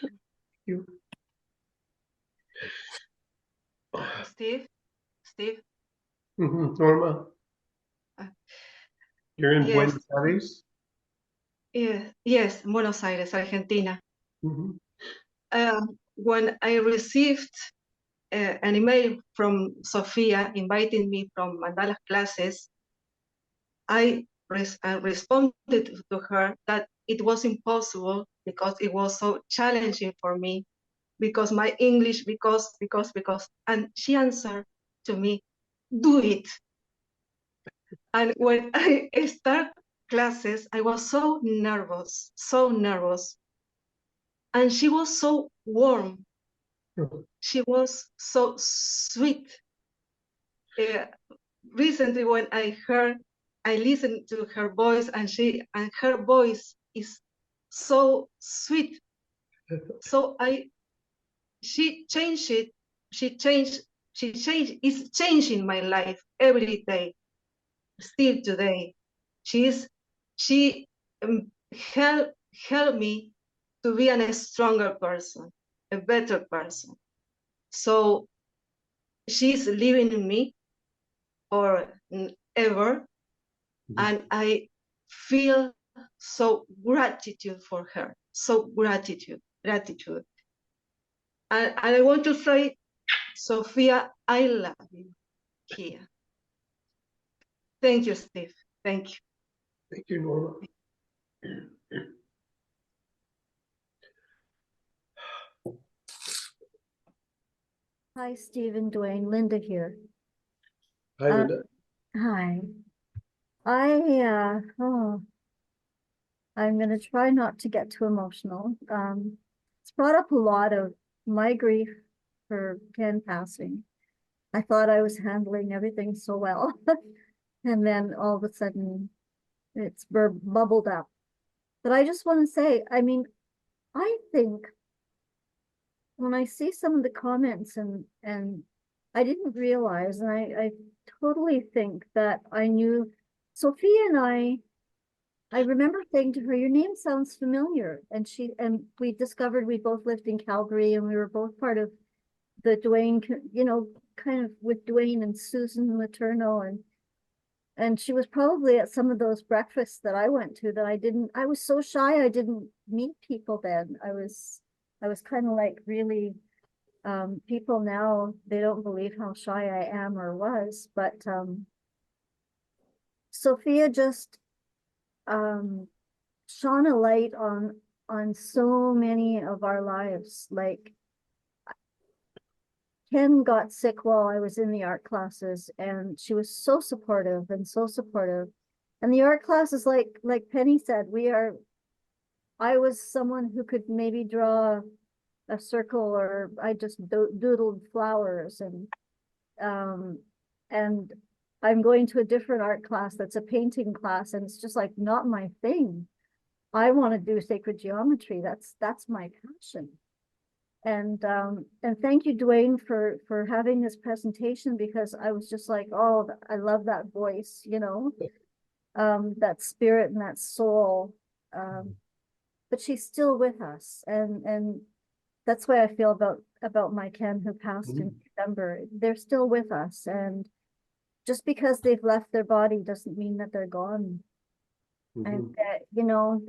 Steve? Mm-hmm. Norma? You're in Yes. Buenos Aires? Yes, Buenos Aires, Argentina. Mm-hmm. When I received an email from Sophia inviting me from mandala classes, I responded to her that it was impossible because it was so challenging for me, because my English, because, and she answered to me, "Do it." And when I start classes, I was so nervous. And she was so warm. She was so sweet. Recently, when I listened to her voice, and her voice is so sweet. So she changed it. She changed. It's changing my life every day. Still today, she helped me to be a stronger person, a better person. So she's living in me forever, and I feel so gratitude for her. So gratitude. And I want to say, Sophia, I love you here. Thank you, Steve. Thank you. Thank you, Norma. Hi, Steve and Dwayne. Linda here. Hi, Linda. Hi. I'm going to try not to get too emotional. It's brought up a lot of my grief for Ken passing. I thought I was handling everything so well. And then all of a sudden it's bubbled up. But I just want to say, I mean, I think when I see some of the comments and I didn't realize, and I totally think that I knew Sophia and I remember saying to her, your name sounds familiar. And we discovered we both lived in Calgary and we were both part of the Dwayne, you know, kind of with Dwayne and Susan Letourneau, and she was probably at some of those breakfasts that I went to that I was so shy I didn't meet people then. I was kind of like really, people now, they don't believe how shy I am or was, but Sophia just shone a light on so many of our lives. Like Ken got sick while I was in the art classes, and she was so supportive and so supportive. And the art classes, like Penny said, I was someone who could maybe draw a circle, or I just doodled flowers, and I'm going to a different art class that's a painting class, and it's just like not my thing. I want to do sacred geometry. That's my passion. And thank you, Dwayne, for having this presentation, because I was just like, oh, I love that voice, you know, that spirit and that soul. But she's still with us, and that's why I feel about my Ken who passed in December. They're still with us, and just because they've left their body doesn't mean that they're gone. And you know,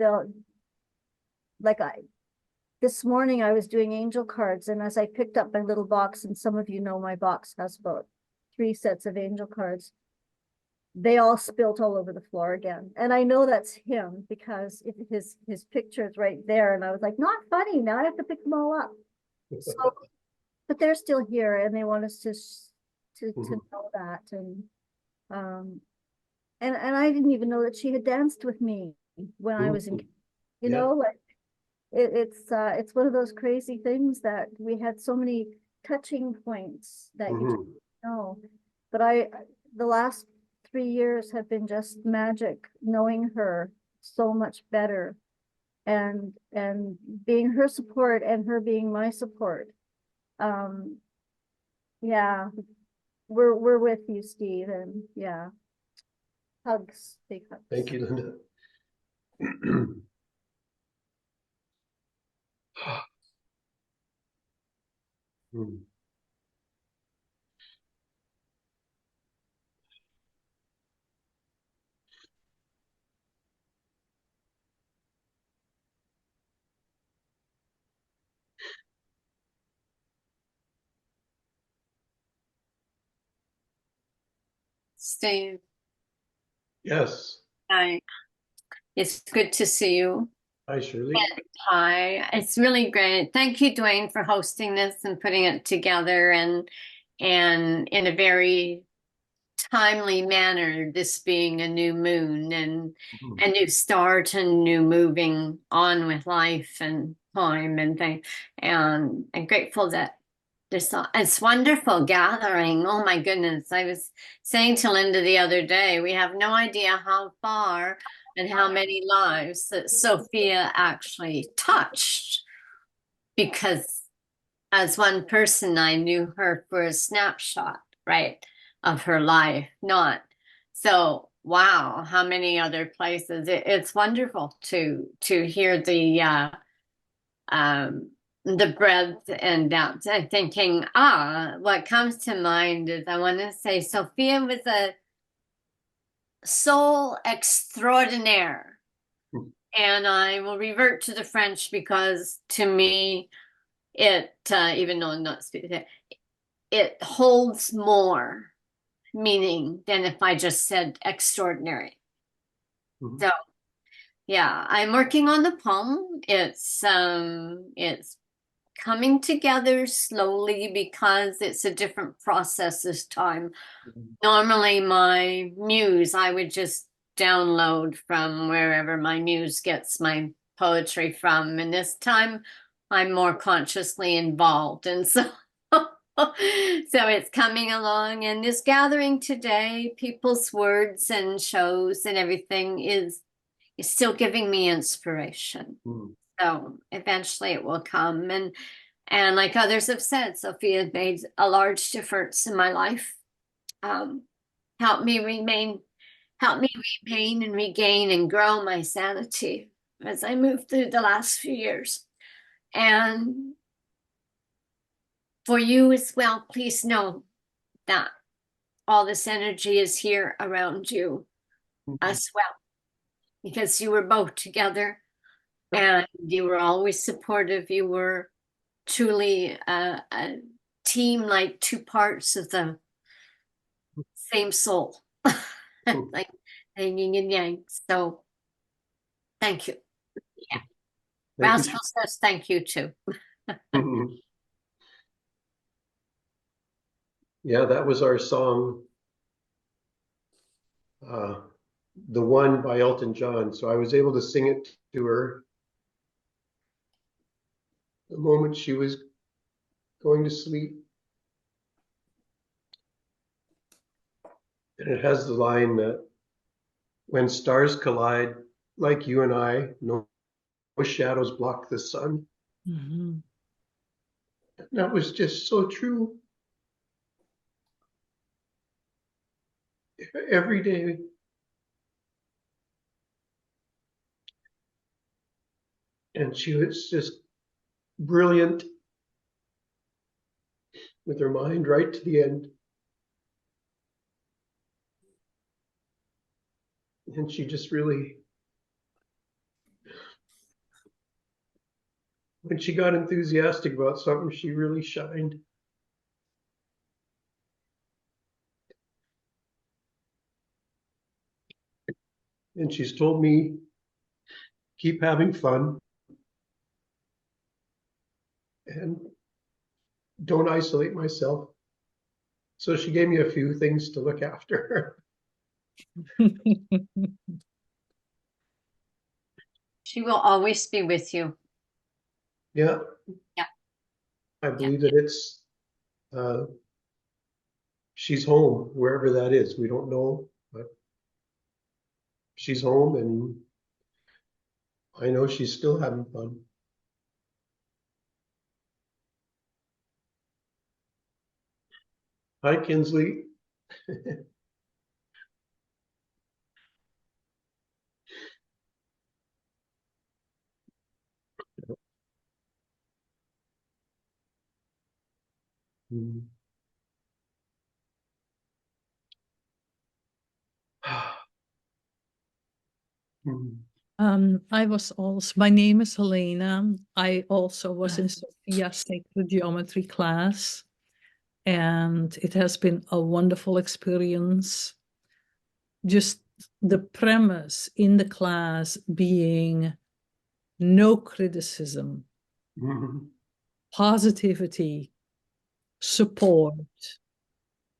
this morning I was doing angel cards, and as I picked up my little box, and some of you know my box has about 3 sets of angel cards, they all spilt all over the floor again. And I know that's him because his picture is right there. And I was like, not funny. Now I have to pick them all up. So, but they're still here, and they want us to know that. And I didn't even know that she had danced with me when I was in, you know, like it's one of those crazy things that we had so many touching points that you just know. But the last 3 years have been just magic, knowing her so much better, and being her support and her being my support. Yeah, we're with you, Steve, and yeah, hugs, big hugs. Thank you, Linda. Steve. Yes. Hi. It's good to see you. Hi, Shirley. Hi. It's really great. Thank you, Dwayne, for hosting this and putting it together, and in a very timely manner, this being a new moon and a new start and new moving on with life and time and things. And I'm grateful that it's wonderful gathering. Oh my goodness. I was saying to Linda the other day, we have no idea how far and how many lives that Sophia actually touched, because as one person, I knew her for a snapshot, right, of her life, not. So, wow, how many other places. It's wonderful to hear the breadth and depth. I'm thinking, what comes to mind is I want to say Sophia was a soul extraordinaire. And I will revert to the French because to me, it even though I'm not speaking, it holds more meaning than if I just said extraordinary. Mhm. So yeah, I'm working on the poem. It's coming together slowly because it's a different process this time. Normally my muse, I would just download from wherever my muse gets my poetry from. And this time I'm more consciously involved. And so so it's coming along, and this gathering today, people's words and shows and everything is still giving me inspiration. So eventually it will come. And like others have said, Sophia made a large difference in my life. Helped me remain and regain and grow my sanity as I moved through the last few years. And for you as well, please know that all this energy is here around you as well, because you were both together and you were always supportive. You were truly a team, like two parts of the same soul, like yin and yang. So thank you. Yeah. Rascal says thank you too. Yeah, that was our song, The One by Elton John. So I was able to sing it to her the moment she was going to sleep. And it has the line that when stars collide, like you and I, no shadows block the sun. Mhm. That was just so true. Every day. And she was just brilliant with her mind right to the end. And she just really, when she got enthusiastic about something, she really shined. And she's told me, keep having fun and don't isolate myself. So she gave me a few things to look after. She will always be with you. Yeah. Yeah. I believe that it's, she's home, wherever that is. We don't know, but she's home, and I know she's still having fun. Hi, Kinsley. I was also, my name is Helena. I also was in Sophia's sacred geometry class, and it has been a wonderful experience. Just the premise in the class being no criticism, positivity, support,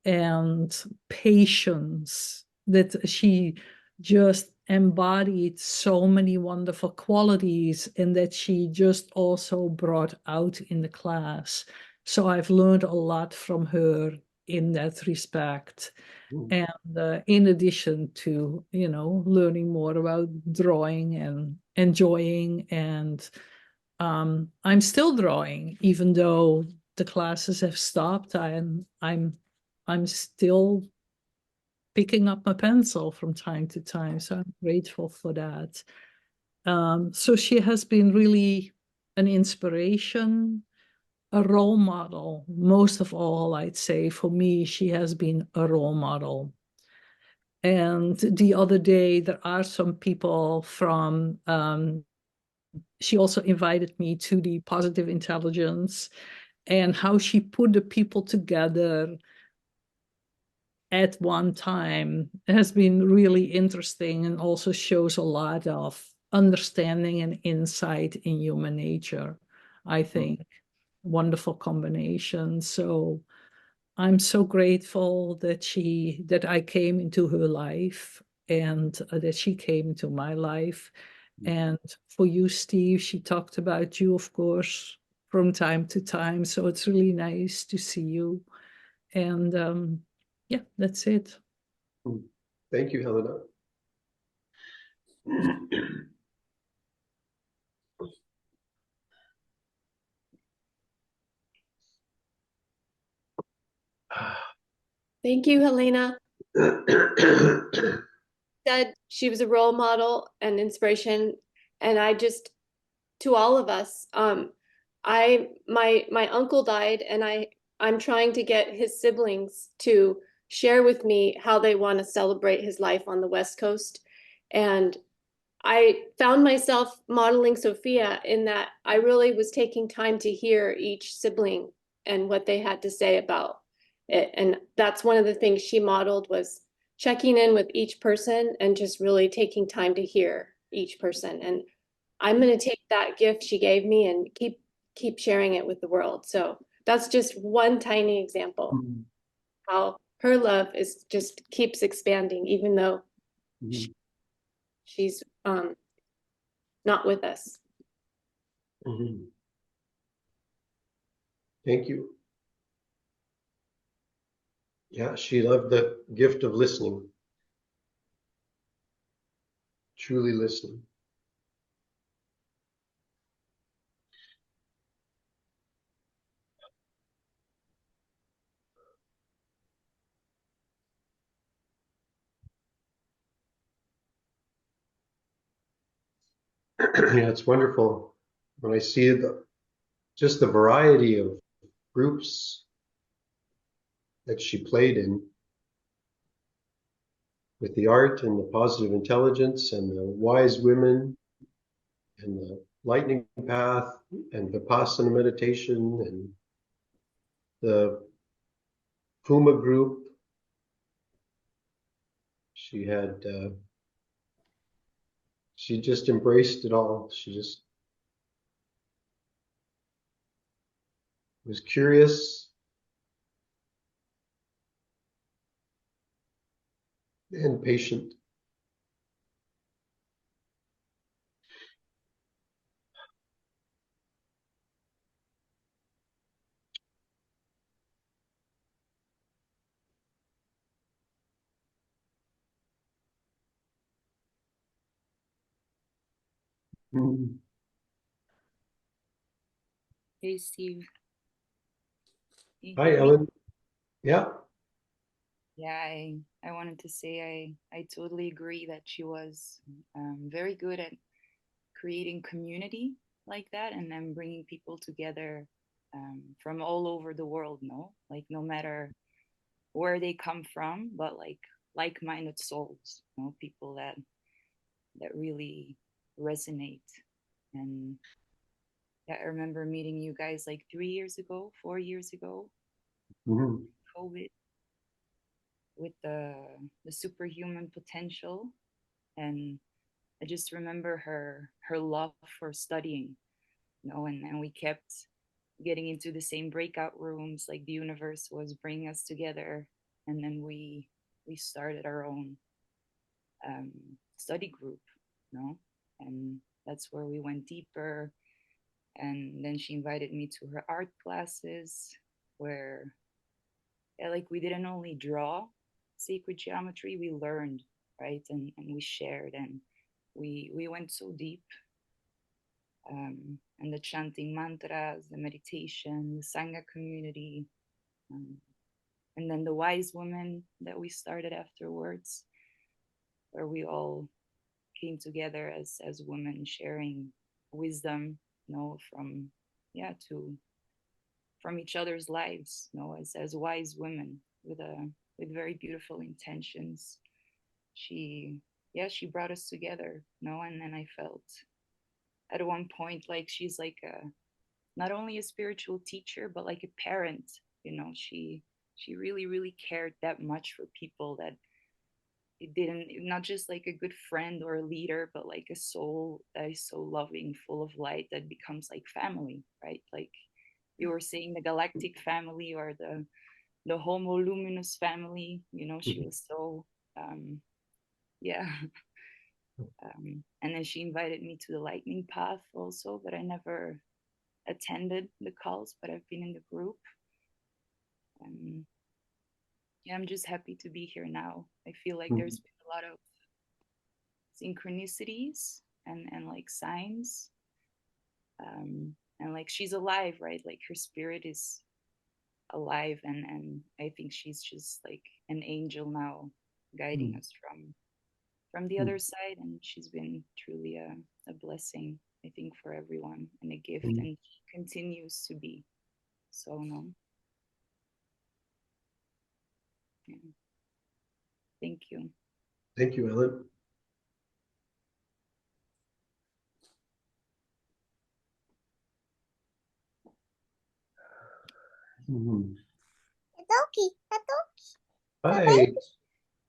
and patience, that she just embodied so many wonderful qualities, and that she just also brought out in the class. So I've learned a lot from her in that respect. And in addition to, learning more about drawing and enjoying, and I'm still drawing, even though the classes have stopped. I'm still picking up my pencil from time to time, so I'm grateful for that. So she has been really an inspiration, a role model. Most of all, I'd say for me, she has been a role model. And the other day, there are some people from she also invited me to the positive intelligence, and how she put the people together at one time has been really interesting, and also shows a lot of understanding and insight in human nature. I think wonderful combination. So I'm so grateful that I came into her life, and that she came into my life. And for you, Steve, she talked about you, of course, from time to time. So it's really nice to see you. And yeah, that's it. Thank you, Helena. Thank you, Helena. Said she was a role model and inspiration, and I just, to all of us, my uncle died, and I'm trying to get his siblings to share with me how they want to celebrate his life on the West Coast. And I found myself modeling Sophia in that I really was taking time to hear each sibling and what they had to say about it. And that's one of the things she modeled, was checking in with each person and just really taking time to hear each person. And I'm going to take that gift she gave me and keep sharing it with the world. So that's just one tiny example how her love is just keeps expanding, even though she's not with us. Thank you. Yeah, she loved the gift of listening. Truly listening. Yeah, it's wonderful when I see just the variety of groups that she played in, with the art and the positive intelligence and the wise women and the lightning path and Vipassana meditation and the Puma group. She had, she just embraced it all. She just was curious and patient. Hey, Steve. Can you Hi, hear me? Ellen. Yeah. Yeah, I wanted to say I totally agree that she was very good at creating community like that, and then bringing people together from all over the world, no? Like no matter where they come from, but like-minded souls, you know, people that really resonate. And yeah, I remember meeting you guys like 3 years ago, 4 years ago, COVID, with the superhuman potential. And I just remember her love for studying, you know, and we kept getting into the same breakout rooms, like the universe was bringing us together. And then we started our own study group, you know, and that's where we went deeper. And then she invited me to her art classes, where yeah, like we didn't only draw sacred geometry, we learned, right? And we shared, and we went so deep. And the chanting mantras, the meditation, the Sangha community, and then the wise women that we started afterwards, where we all came together as women, sharing wisdom, you know, from yeah to from each other's lives, you know, as wise women with very beautiful intentions. She brought us together, you know, and then I felt at one point, like she's like not only a spiritual teacher, but like a parent. You know, she really, really cared that much for people, that it didn't, not just like a good friend or a leader, but like a soul that is so loving, full of light, that becomes like family, right? Like you were saying, the galactic family, or the homo luminous family. You know, she was so yeah. And then she invited me to the lightning path also, but I never attended the calls, but I've been in the group. Yeah, I'm just happy to be here now. I feel like there's been a lot of synchronicities and like signs. And like she's alive, right? Like her spirit is alive, and I think she's just like an angel now, guiding us from the other side. And she's been truly a blessing, I think, for everyone, and a gift, and she continues to be. So no. Yeah. Thank you. Thank you, Ellen. Hi.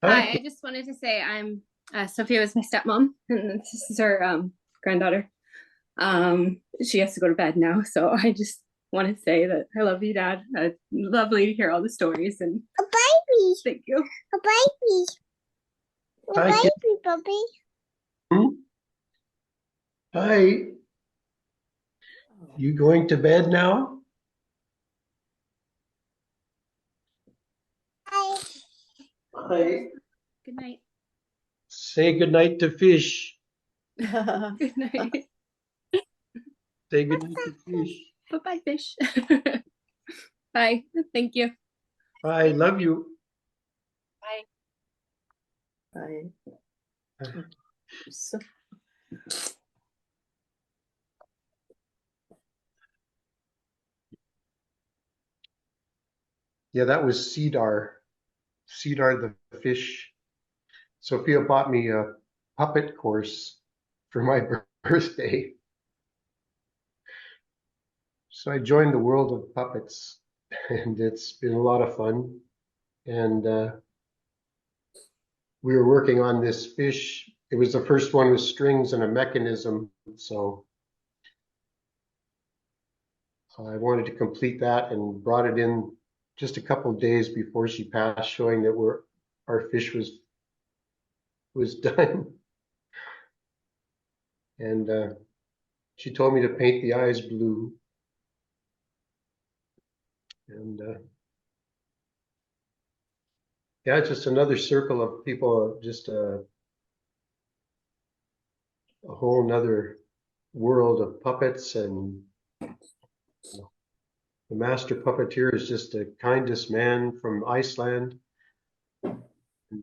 Hi, I just wanted to say I'm Sophia was my stepmom, and this is her granddaughter. She has to go to bed now, so I just want to say that I love you, Dad. Lovely to hear all the stories, and a baby. Thank you. A baby. A baby, puppy. Hi. You going to bed now? Hi. Good night. Say good night to fish. Good night. Say good night to fish. Bye-bye, fish. Bye. Thank you. I love you. Bye. Bye. So Yeah, that was Cedar. Cedar the fish. Sophia bought me a puppet course for my birthday. So I joined the world of puppets, and it's been a lot of fun. And we were working on this fish. It was the first one with strings and a mechanism. So I wanted to complete that and brought it in just a couple of days before she passed, showing that our fish was done. And she told me to paint the eyes blue. And yeah, it's just another circle of people, just a whole nother world of puppets. And the master puppeteer is just the kindest man from Iceland. And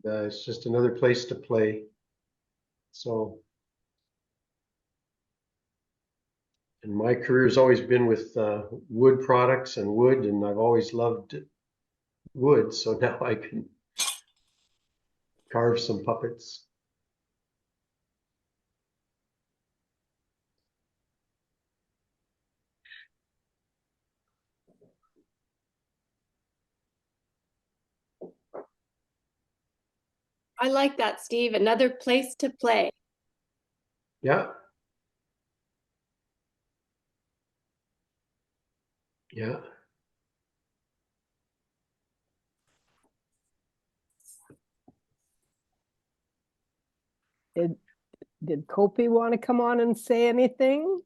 it's just another place to play. So, and my career has always been with wood products and wood, and I've always loved wood. So now I can carve some puppets. I like that, Steve. Another place to play. Yeah. Yeah. Did Kopi want to come on and say anything?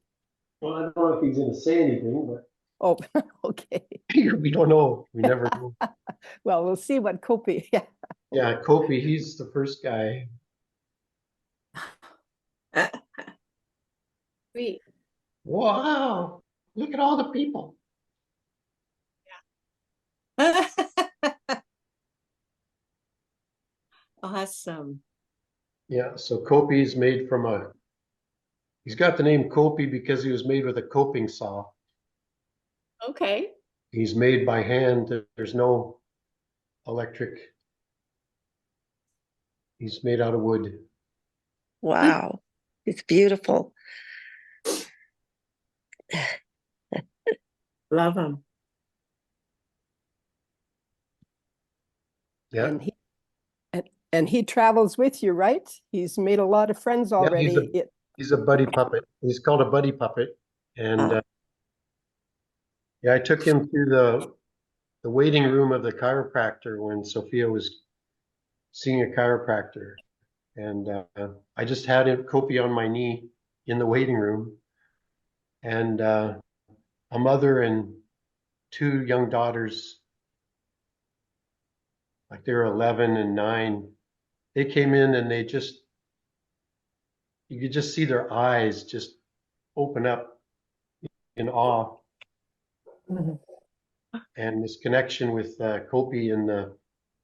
Well, I don't know if he's going to say anything, but Oh, okay. we don't know. We never know. Well, we'll see what Kopi. Yeah. Yeah, Kopi, he's the first guy. Sweet. Wow, look at all the people. Awesome. Yeah, so Kopi's made from he's got the name Kopi because he was made with a coping saw. Okay. He's made by hand. There's no electric. He's made out of wood. Wow. It's beautiful. Love him. Yeah. And he travels with you, right? He's made a lot of friends Yeah, already. he's a buddy puppet. He's called a buddy puppet. And yeah, I took him to the waiting room of the chiropractor when Sophia was seeing a chiropractor. And I just had Kopi on my knee in the waiting room. And a mother and two young daughters, like they were 11 and 9, they came in and you could just see their eyes just open up in awe. Mm-hmm. And this connection with Kopi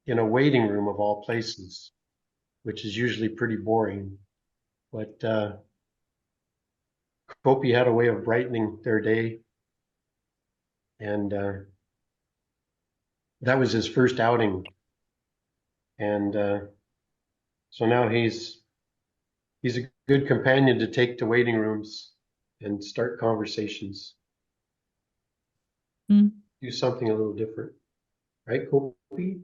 in a waiting room of all places, which is usually pretty boring. But Kopi had a way of brightening their day. And that was his first outing. And so now he's a good companion to take to waiting rooms and start conversations. Do something a little different. Right, Kopi?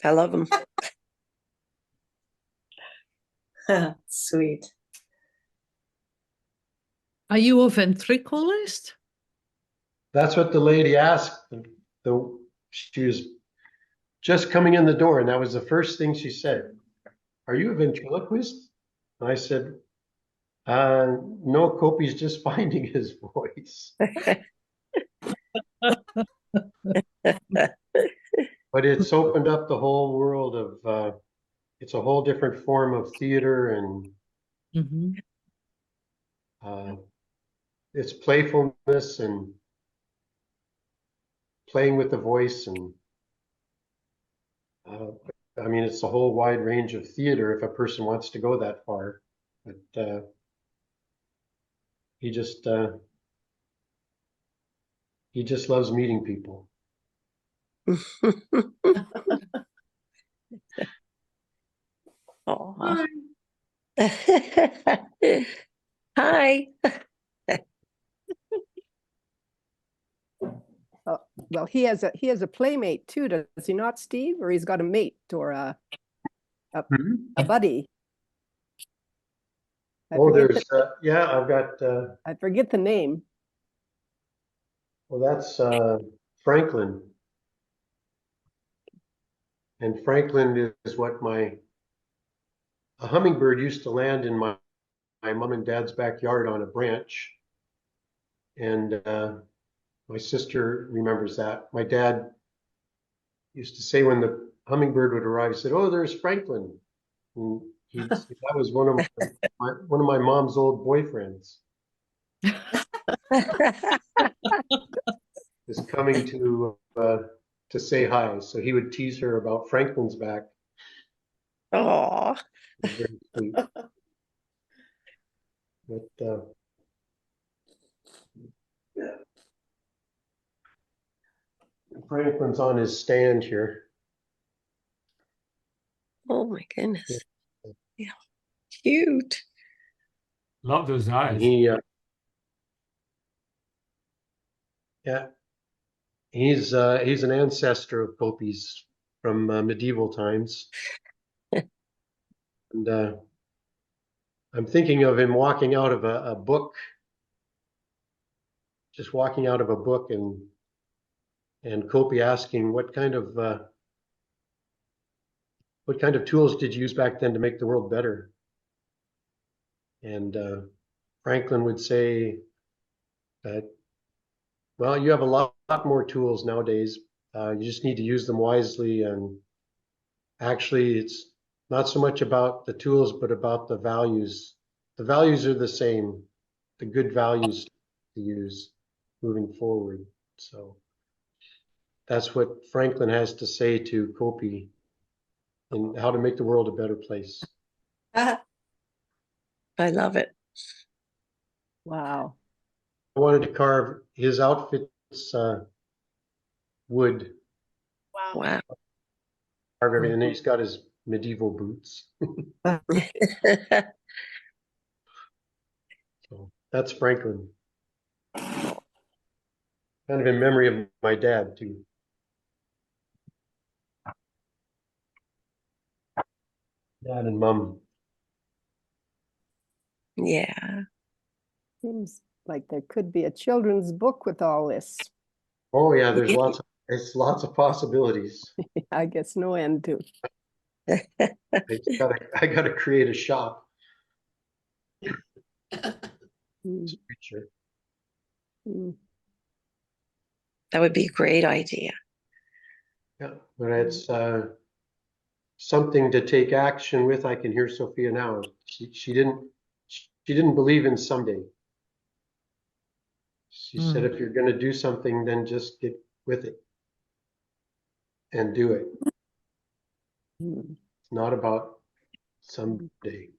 I love him. Sweet. Are you a ventriculist? That's what the lady asked. She was just coming in the door, and that was the first thing she said. Are you a ventriloquist? And I said, no, Kopi's just finding his voice. But it's opened up the whole world of, it's a whole different form of theater, and it's playfulness and playing with the voice. And I mean, it's a whole wide range of theater if a person wants to go that far. But he just loves meeting people. Aw. Hi. Well, he has a playmate too, does he not, Steve? Or he's got a mate or a buddy. Oh, there's yeah, I've got. I forget the name. Well, that's Franklin. And Franklin is what a hummingbird used to land in my mom and dad's backyard on a branch. And my sister remembers that. My dad used to say when the hummingbird would arrive, he said, "Oh, there's Franklin." And that was one of my mom's old boyfriends. Is coming to say hi. So he would tease her about Franklin's back. Aww. Very sweet. But Franklin's on his stand here. Oh my goodness. Yeah. Cute. Love those eyes. And he yeah, he's an ancestor of Kopi's from medieval times. And I'm thinking of him walking out of a book, just walking out of a book, and Kopi asking what kind of tools did you use back then to make the world better? And Franklin would say that, well, you have a lot more tools nowadays. You just need to use them wisely. And actually, it's not so much about the tools, but about the values. The values are the same, the good values to use moving forward. So that's what Franklin has to say to Kopi and how to make the world a better place. I love it. Wow. I wanted to carve his outfits wood. Wow. Carve everything. And then he's got his medieval boots. So That's Franklin. Kind of in memory of my dad too. Dad and mom. Yeah. Seems like there could be a children's book with all this. Oh yeah, there's lots of possibilities. I guess no end to. I gotta create a shop. Sure. That would be a great idea. Yeah, but it's something to take action with. I can hear Sophia now. She didn't believe in someday. She said, if you're going to do something, then just get with it and do it. It's not about someday.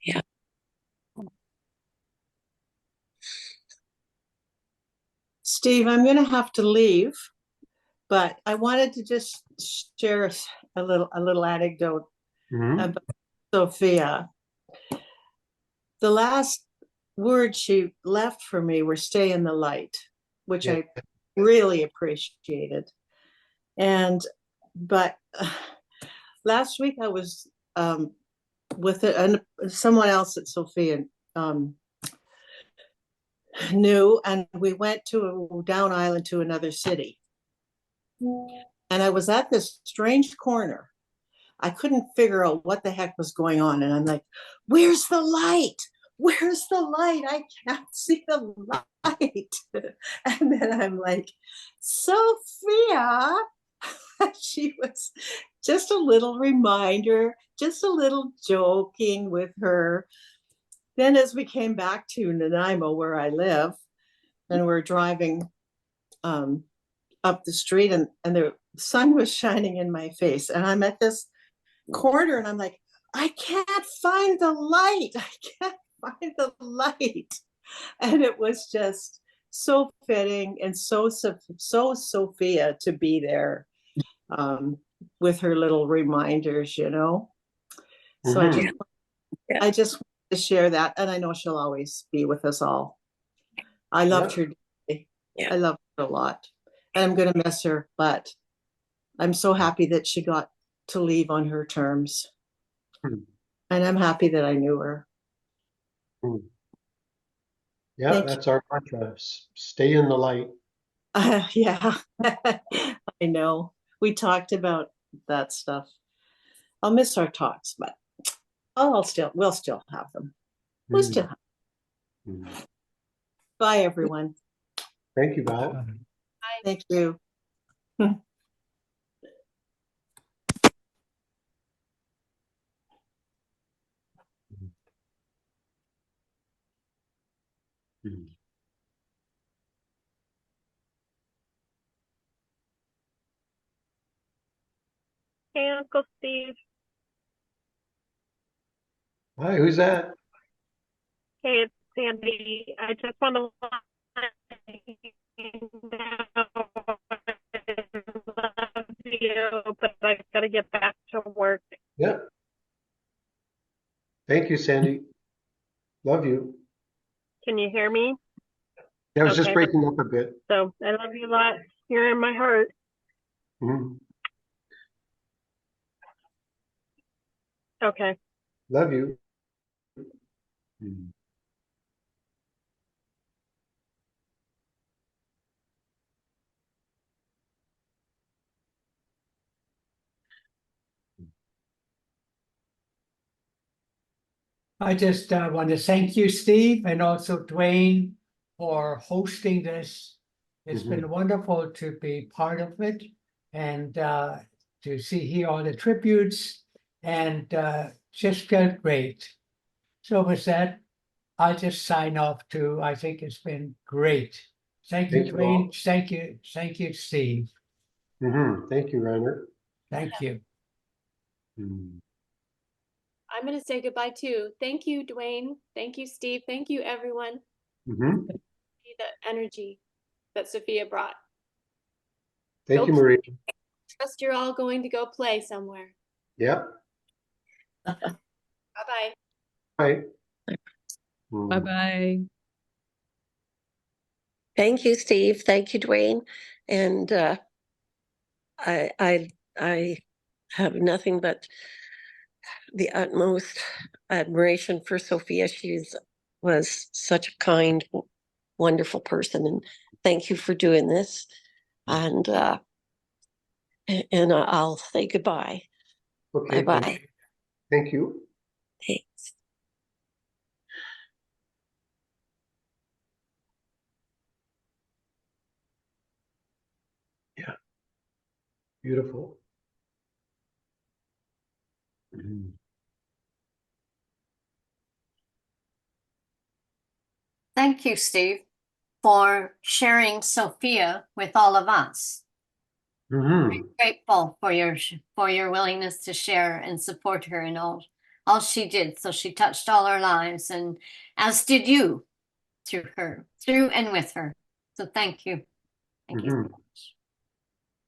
Yeah. Steve, I'm going to have to leave, but I wanted to just share a little anecdote about Sophia. The last words she left for me were "stay in the light," which I really appreciated. But last week I was with someone else that Sophia knew, and we went to down island to another city. And I was at this strange corner. I couldn't figure out what the heck was going on. And I'm like, where's the light? Where's the light? I can't see the light. And then I'm like, Sophia. She was just a little reminder, just a little joking with her. Then as we came back to Nanaimo, where I live, and we're driving up the street, and the sun was shining in my face. And I'm at this corner and I'm like, I can't find the light. I can't find the light. And it was just so fitting and so Sophia to be there with her little reminders, you know. So I just wanted to share that, and I know she'll always be with us all. I loved her dearly. I loved her a lot, and I'm going to miss her, but I'm so happy that she got to leave on her terms. And I'm happy that I knew her. Yeah, that's our mantra. Stay in the light. Yeah, I know. We talked about that stuff. I'll miss our talks, but we'll still have them. We'll still have them. Bye, everyone. Thank you, Val. Thank you. Hey, Uncle Steve. Hi, who's that? Hey, it's Sandy. I just want to let you know I love you, but I've got to get back to work. Yeah. Thank you, Sandy. Love you. Can you hear me? Yeah, I was just breaking up a bit. So I love you a lot. You're in my heart. Okay. Love you. I just want to thank you, Steve, and also Dwayne for hosting this. It's been wonderful to be part of it and to hear all the tributes, and just felt great. So with that, I'll just sign off too. I think it's been great. Thank you, Dwayne. Thank you, Steve. Thank you, Reiner. Thank you. I'm going to say goodbye too. Thank you, Dwayne. Thank you, Steve. Thank you, everyone. The energy that Sophia brought. Thank you, Marie. Trust you're all going to go play somewhere. Yeah. Bye-bye. Bye. Bye-bye. Thank you, Steve. Thank you, Dwayne. And I have nothing but the utmost admiration for Sophia. Was such a kind, wonderful person, and thank you for doing this. And I'll say goodbye. Okay. Bye-bye. Thank you. Thanks. Yeah. Beautiful. Thank you, Steve, for sharing Sophia with all of us. Grateful for your willingness to share and support her in all she did. So she touched all our lives, and as did you through and with her. So thank you. Thank you so much.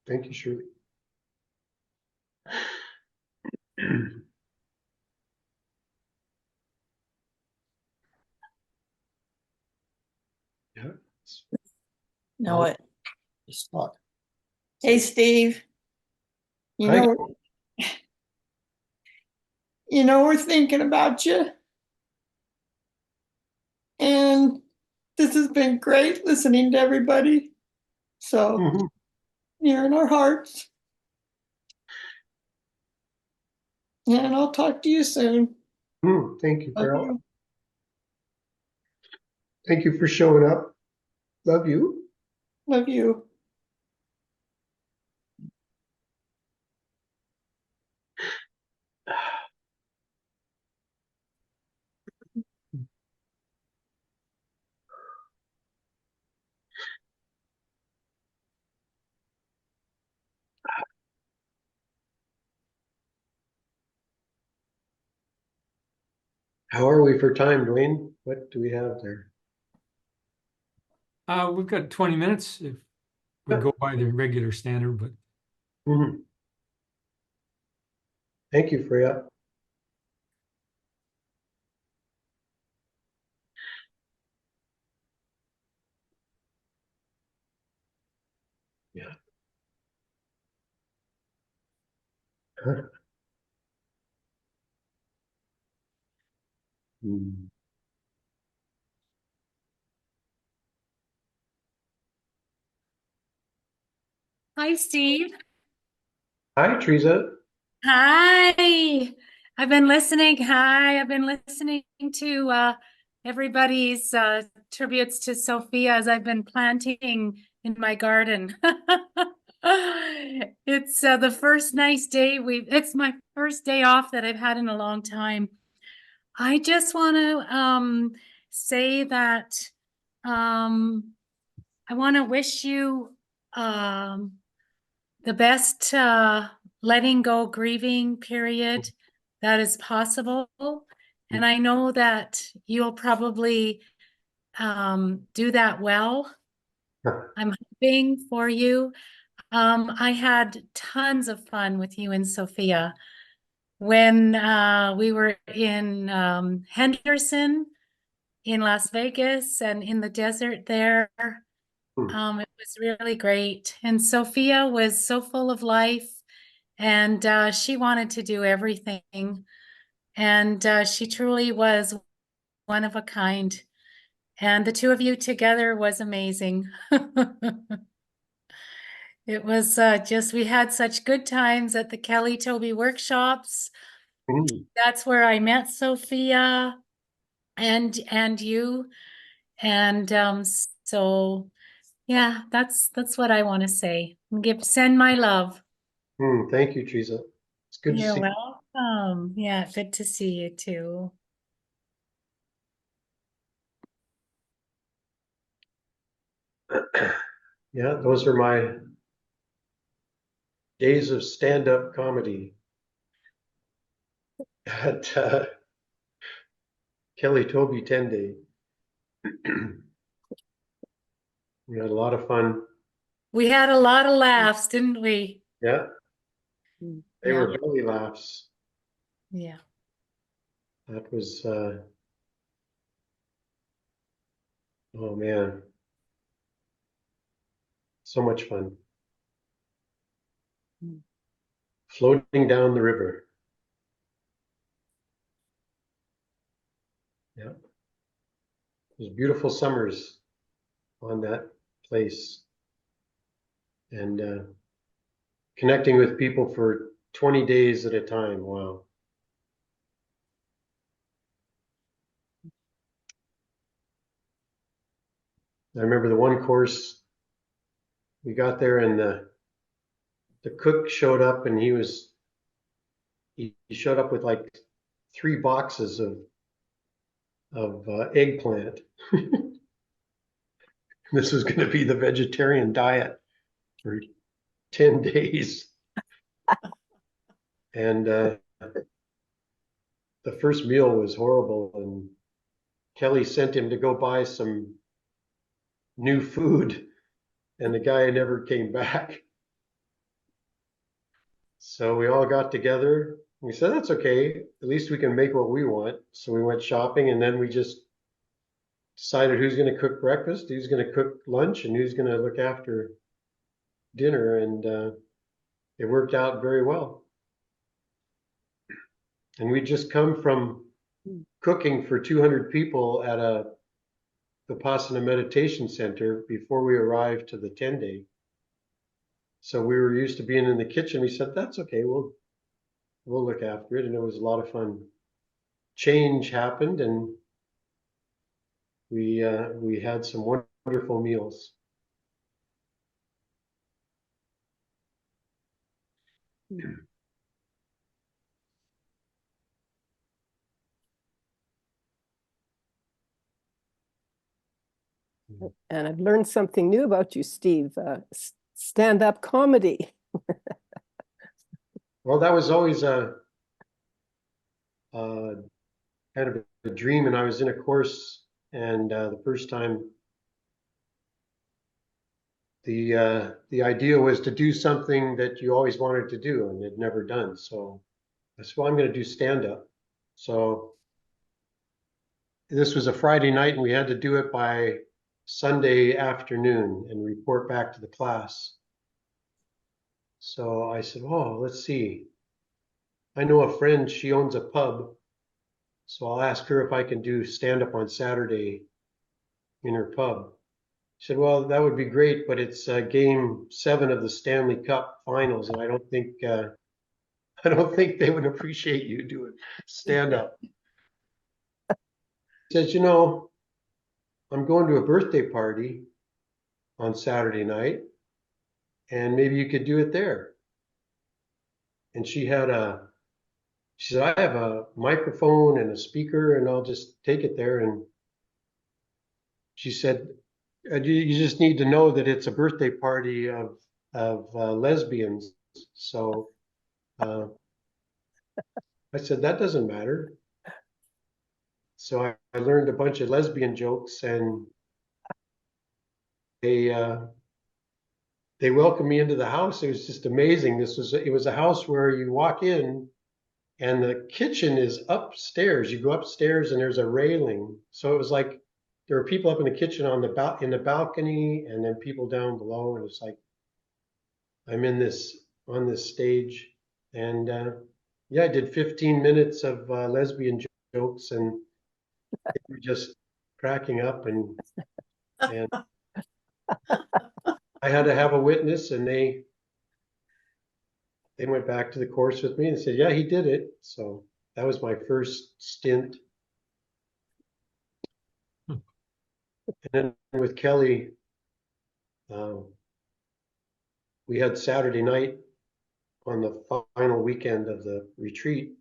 Thank you, Shirley. Yeah. No, it. Hey, Steve. You Hi. know, we're thinking about you. And this has been great listening to everybody. So you're in our hearts. And I'll talk to you soon. Thank you, Love Carol. you. Thank you for showing up. Love you. Love you. How are we for time, Dwayne? What do we have there? We've got 20 minutes if we go by the regular standard, but Thank you, Freya. Yeah. Hi, Steve. Hi, Teresa. Hi. I've been listening. Hi. I've been listening to everybody's tributes to Sophia as I've been planting in my garden. It's the first nice day it's my first day off that I've had in a long time. I just want to say that I want to wish you the best letting go grieving period that is possible. And I know that you'll probably do that well. I'm hoping for you. I had tons of fun with you and Sophia when we were in Henderson in Las Vegas and in the desert there. It was really great. And Sophia was so full of life, and she wanted to do everything. And she truly was one of a kind. And the two of you together was amazing. It was we had such good times at the Kelly Toby workshops. That's where I met Sophia and you. And so yeah, that's what I want to say. Send my love. Thank you, Teresa. It's good to You're see welcome. Yeah, good to see you too. you. Yeah, those are my days of stand-up comedy at Kelly Toby 10-Day. We had a lot of fun. We had a lot of laughs, didn't we? Yeah. They Yeah. were belly laughs. Yeah. That was Oh man, so much fun. Floating down the river. Yeah. There's beautiful summers on that place. And connecting with people for 20 days at a time. Wow. I remember the one course we got there and the cook showed up and he showed up with like 3 boxes of eggplant. This was going to be the vegetarian diet for 10 days. And the first meal was horrible. And Kelly sent him to go buy some new food. And the guy never came back. So we all got together. We said, that's okay. At least we can make what we want. So we went shopping and then we just decided who's going to cook breakfast, who's going to cook lunch, and who's going to look after dinner. And it worked out very well. And we just come from cooking for 200 people at a Vipassana meditation center before we arrived to the 10-day. So we were used to being in the kitchen. We said, that's okay. We'll look after it. And it was a lot of fun. Change happened and we had some wonderful meals. And I've learned something new about you, Steve, stand-up comedy. Well, that was always a kind of a dream. And I was in a course and the first time the idea was to do something that you always wanted to do and had never done. So I said, well, I'm going to do stand-up. So this was a Friday night and we had to do it by Sunday afternoon and report back to the class. So I said, oh, let's see. I know a friend, she owns a pub. So I'll ask her if I can do stand-up on Saturday in her pub. She said, well, that would be great, but it's game 7 of the Stanley Cup finals. And I don't think they would appreciate you doing stand-up. Says, you know, I'm going to a birthday party on Saturday night, and maybe you could do it there. And she said, I have a microphone and a speaker, and I'll just take it there. And she said, you just need to know that it's a birthday party of lesbians. So I said, that doesn't matter. So I learned a bunch of lesbian jokes, and they welcomed me into the house. It was just amazing. It was a house where you walk in and the kitchen is upstairs. You go upstairs and there's a railing. So it was like there were people up in the kitchen in the balcony and then people down below. And it's like I'm on this stage. And yeah, I did 15 minutes of lesbian jokes and they were just cracking up and I had to have a witness, and they went back to the course with me and said, yeah, he did it. So that was my first stint. And then with Kelly, we had Saturday night on the final weekend of the retreat.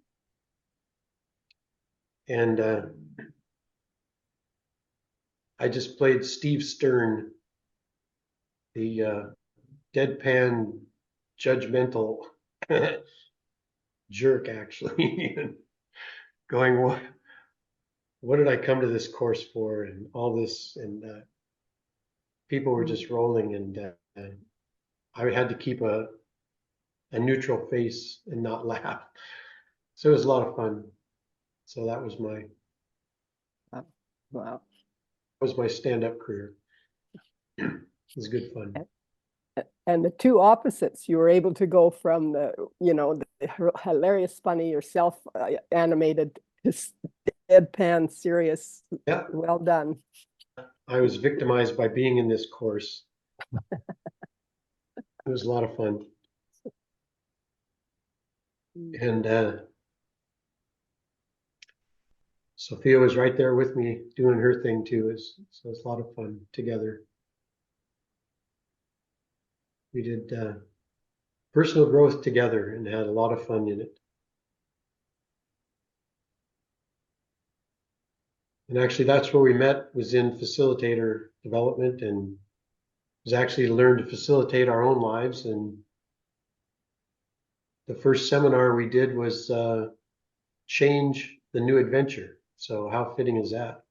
And I just played Steve Stern, the deadpan, judgmental jerk, actually, going, what did I come to this course for? And all this, and people were just rolling, and I had to keep a neutral face and not laugh. So it was a lot of fun. So that was my. Wow. was my stand-up career. It was good fun. And the two opposites, you were able to go from the, you know, the hilarious, funny, yourself animated to deadpan serious. Yeah. Well done. I was victimized by being in this course. It was a lot of fun. And Sophia was right there with me doing her thing too. So it's a lot of fun together. We did personal growth together and had a lot of fun in it. And actually that's where we met, was in facilitator development, and was actually to learn to facilitate our own lives. And the first seminar we did was change the new adventure. So how fitting is that?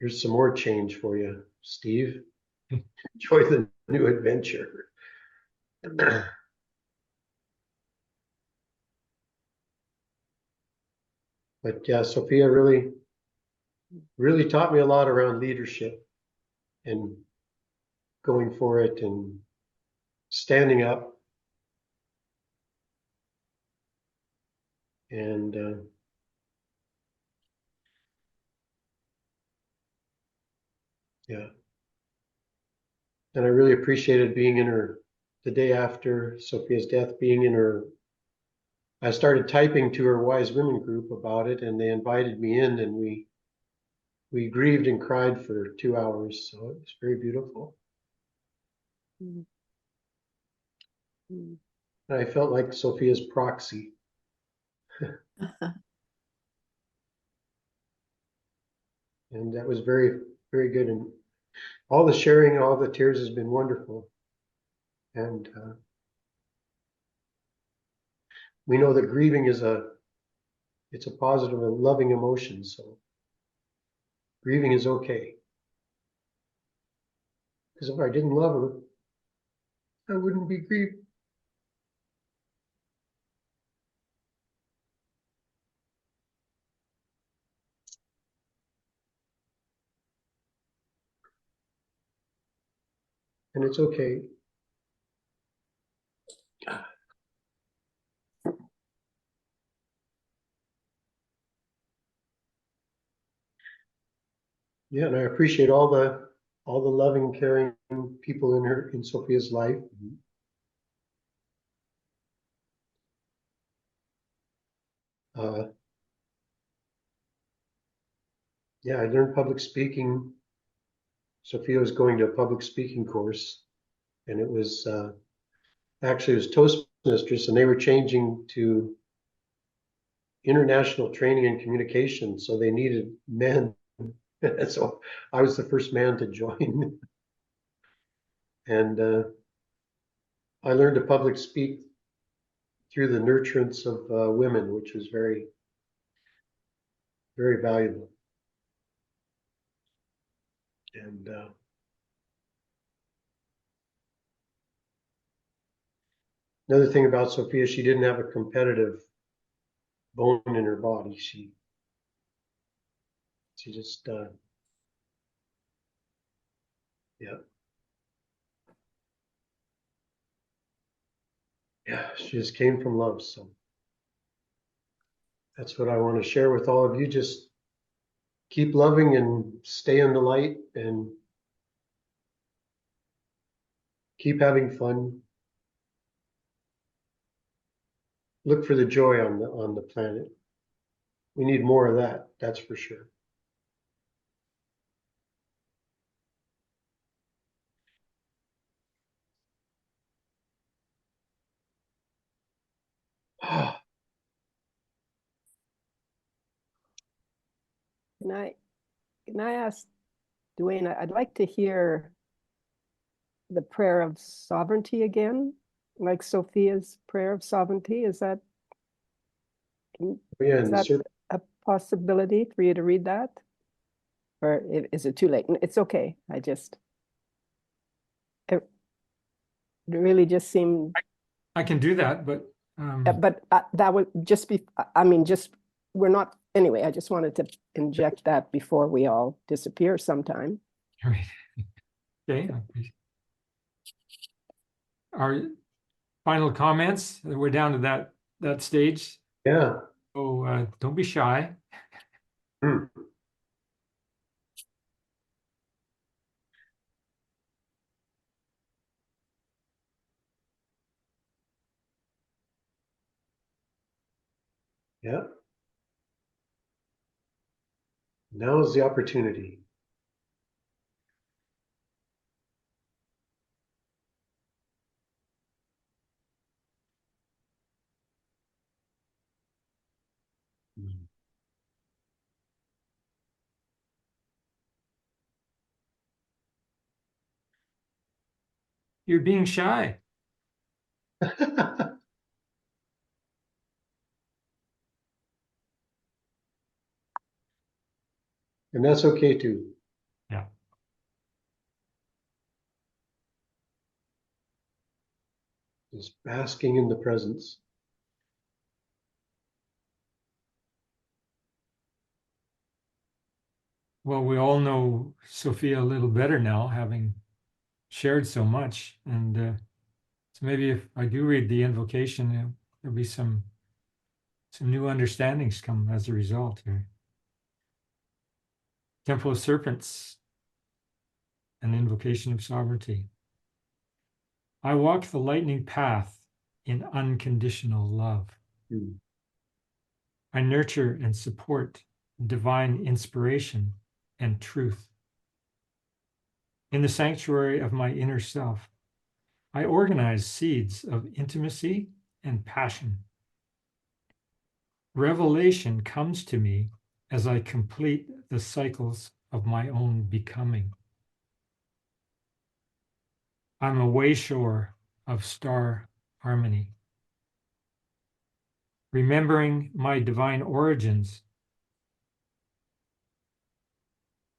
Here's some more change for you, Steve. Enjoy the new adventure. But yeah, Sophia really taught me a lot around leadership and going for it and standing up. And yeah. And I really appreciated being in her the day after Sophia's death, being in her. I started typing to her Wise Women group about it, and they invited me in, and we grieved and cried for 2 hours. So it was very beautiful. And I felt like Sophia's proxy. And that was very, very good. And all the sharing, all the tears has been wonderful. And we know that grieving is it's a positive and loving emotion. So grieving is okay. Because if I didn't love her, I wouldn't be grieving. And it's okay. Yeah, and I appreciate all the loving, caring people in Sophia's life. Yeah, I learned public speaking. Sophia was going to a public speaking course, and it was actually it was Toastmasters, and they were changing to international training and communication, so they needed men. So I was the first man to join. And I learned to public speak through the nurturance of women, which was very, very valuable. And another thing about Sophia, she didn't have a competitive bone in her body. She just yeah. Yeah, she just came from love. So that's what I want to share with all of you. Just keep loving and stay in the light and keep having fun. Look for the joy on the planet. We need more of that, that's for sure. Can I ask Dwayne, I'd like to hear the prayer of sovereignty again, like Sophia's prayer of sovereignty. Is that a possibility for you to read that? Or is it too late? It's okay. It really just seemed. I can do that, but that would just be, I mean, just, we're not anyway, I just wanted to inject that before we all disappear sometime. Right. Okay. Our final comments. We're down to that stage. Yeah. So don't be shy. Hmm. Yeah. Now is the opportunity. You're being shy. And that's okay too. Yeah. Just basking in the presence. Well, we all know Sophia a little better now, having shared so much. And so maybe if I do read the invocation, there'll be some new understandings come as a result here. Temple of Serpents, an invocation of sovereignty. I walk the lightning path in unconditional love. I nurture and support divine inspiration and truth. In the sanctuary of my inner self, I organize seeds of intimacy and passion. Revelation comes to me as I complete the cycles of my own becoming. I'm a wayshore of star harmony. Remembering my divine origins.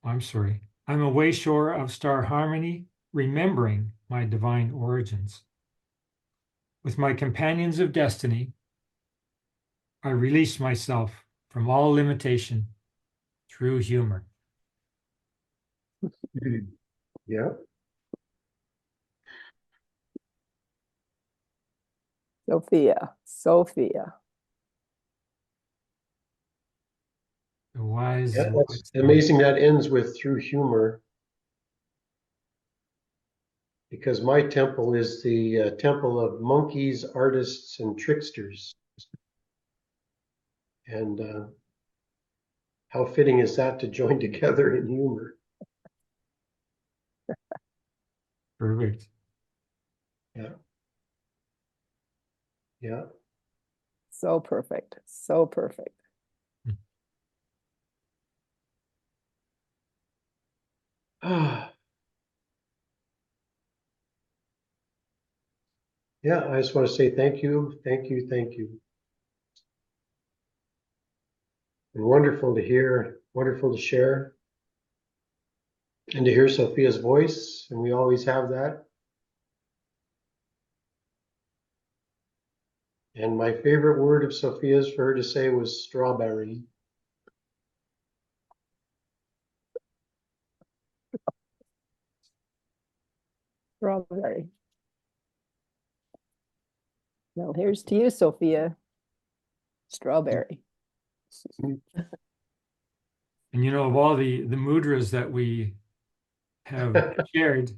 I'm a wayshore of star harmony, remembering my divine origins. With my companions of destiny, I release myself from all limitation through humor. Yeah. Sophia. The wise. Yeah, that's amazing that ends with through humor. Because my temple is the temple of monkeys, artists, and tricksters. And how fitting is that to join together in humor? Perfect. Yeah. Yeah. So perfect. So perfect. Yeah, I just want to say thank you, thank you, thank you. And wonderful to hear, wonderful to share, and to hear Sophia's voice, and we always have that. And my favorite word of Sophia's for her to say was strawberry. Strawberry. Now here's to you, Sophia. Strawberry. And you know, of all the mudras that we have shared,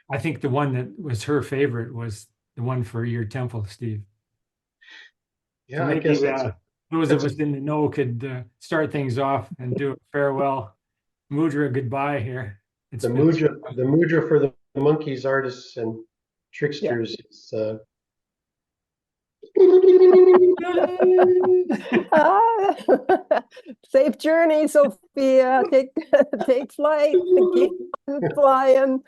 I think the one that was her favorite was the one for your temple, Steve. Yeah, So I maybe guess those of us in the know could start things off and do a farewell mudra goodbye here. the mudra for the monkeys, artists, and tricksters is Safe journey, Sophia. Take flight. Keep flying.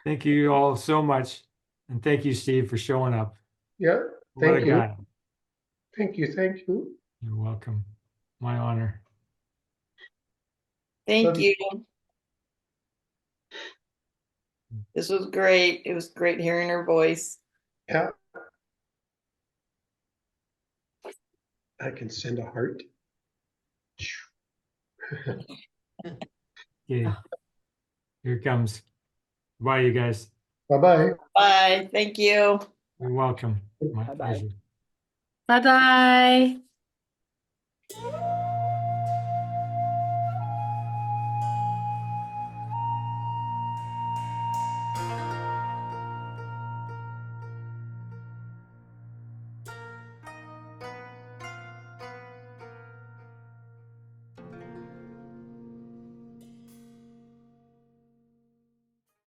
Thank you all so much. And thank you, Steve, for showing up. Yeah, What a thank you. guy. Thank you, thank you. You're welcome. My honor. Thank you. This was great. It was great hearing her voice. Yeah. I can send a heart. Okay. Here it comes. Bye, you guys. Bye-bye. Bye. Thank you. You're welcome. My Bye-bye. pleasure. Bye-bye.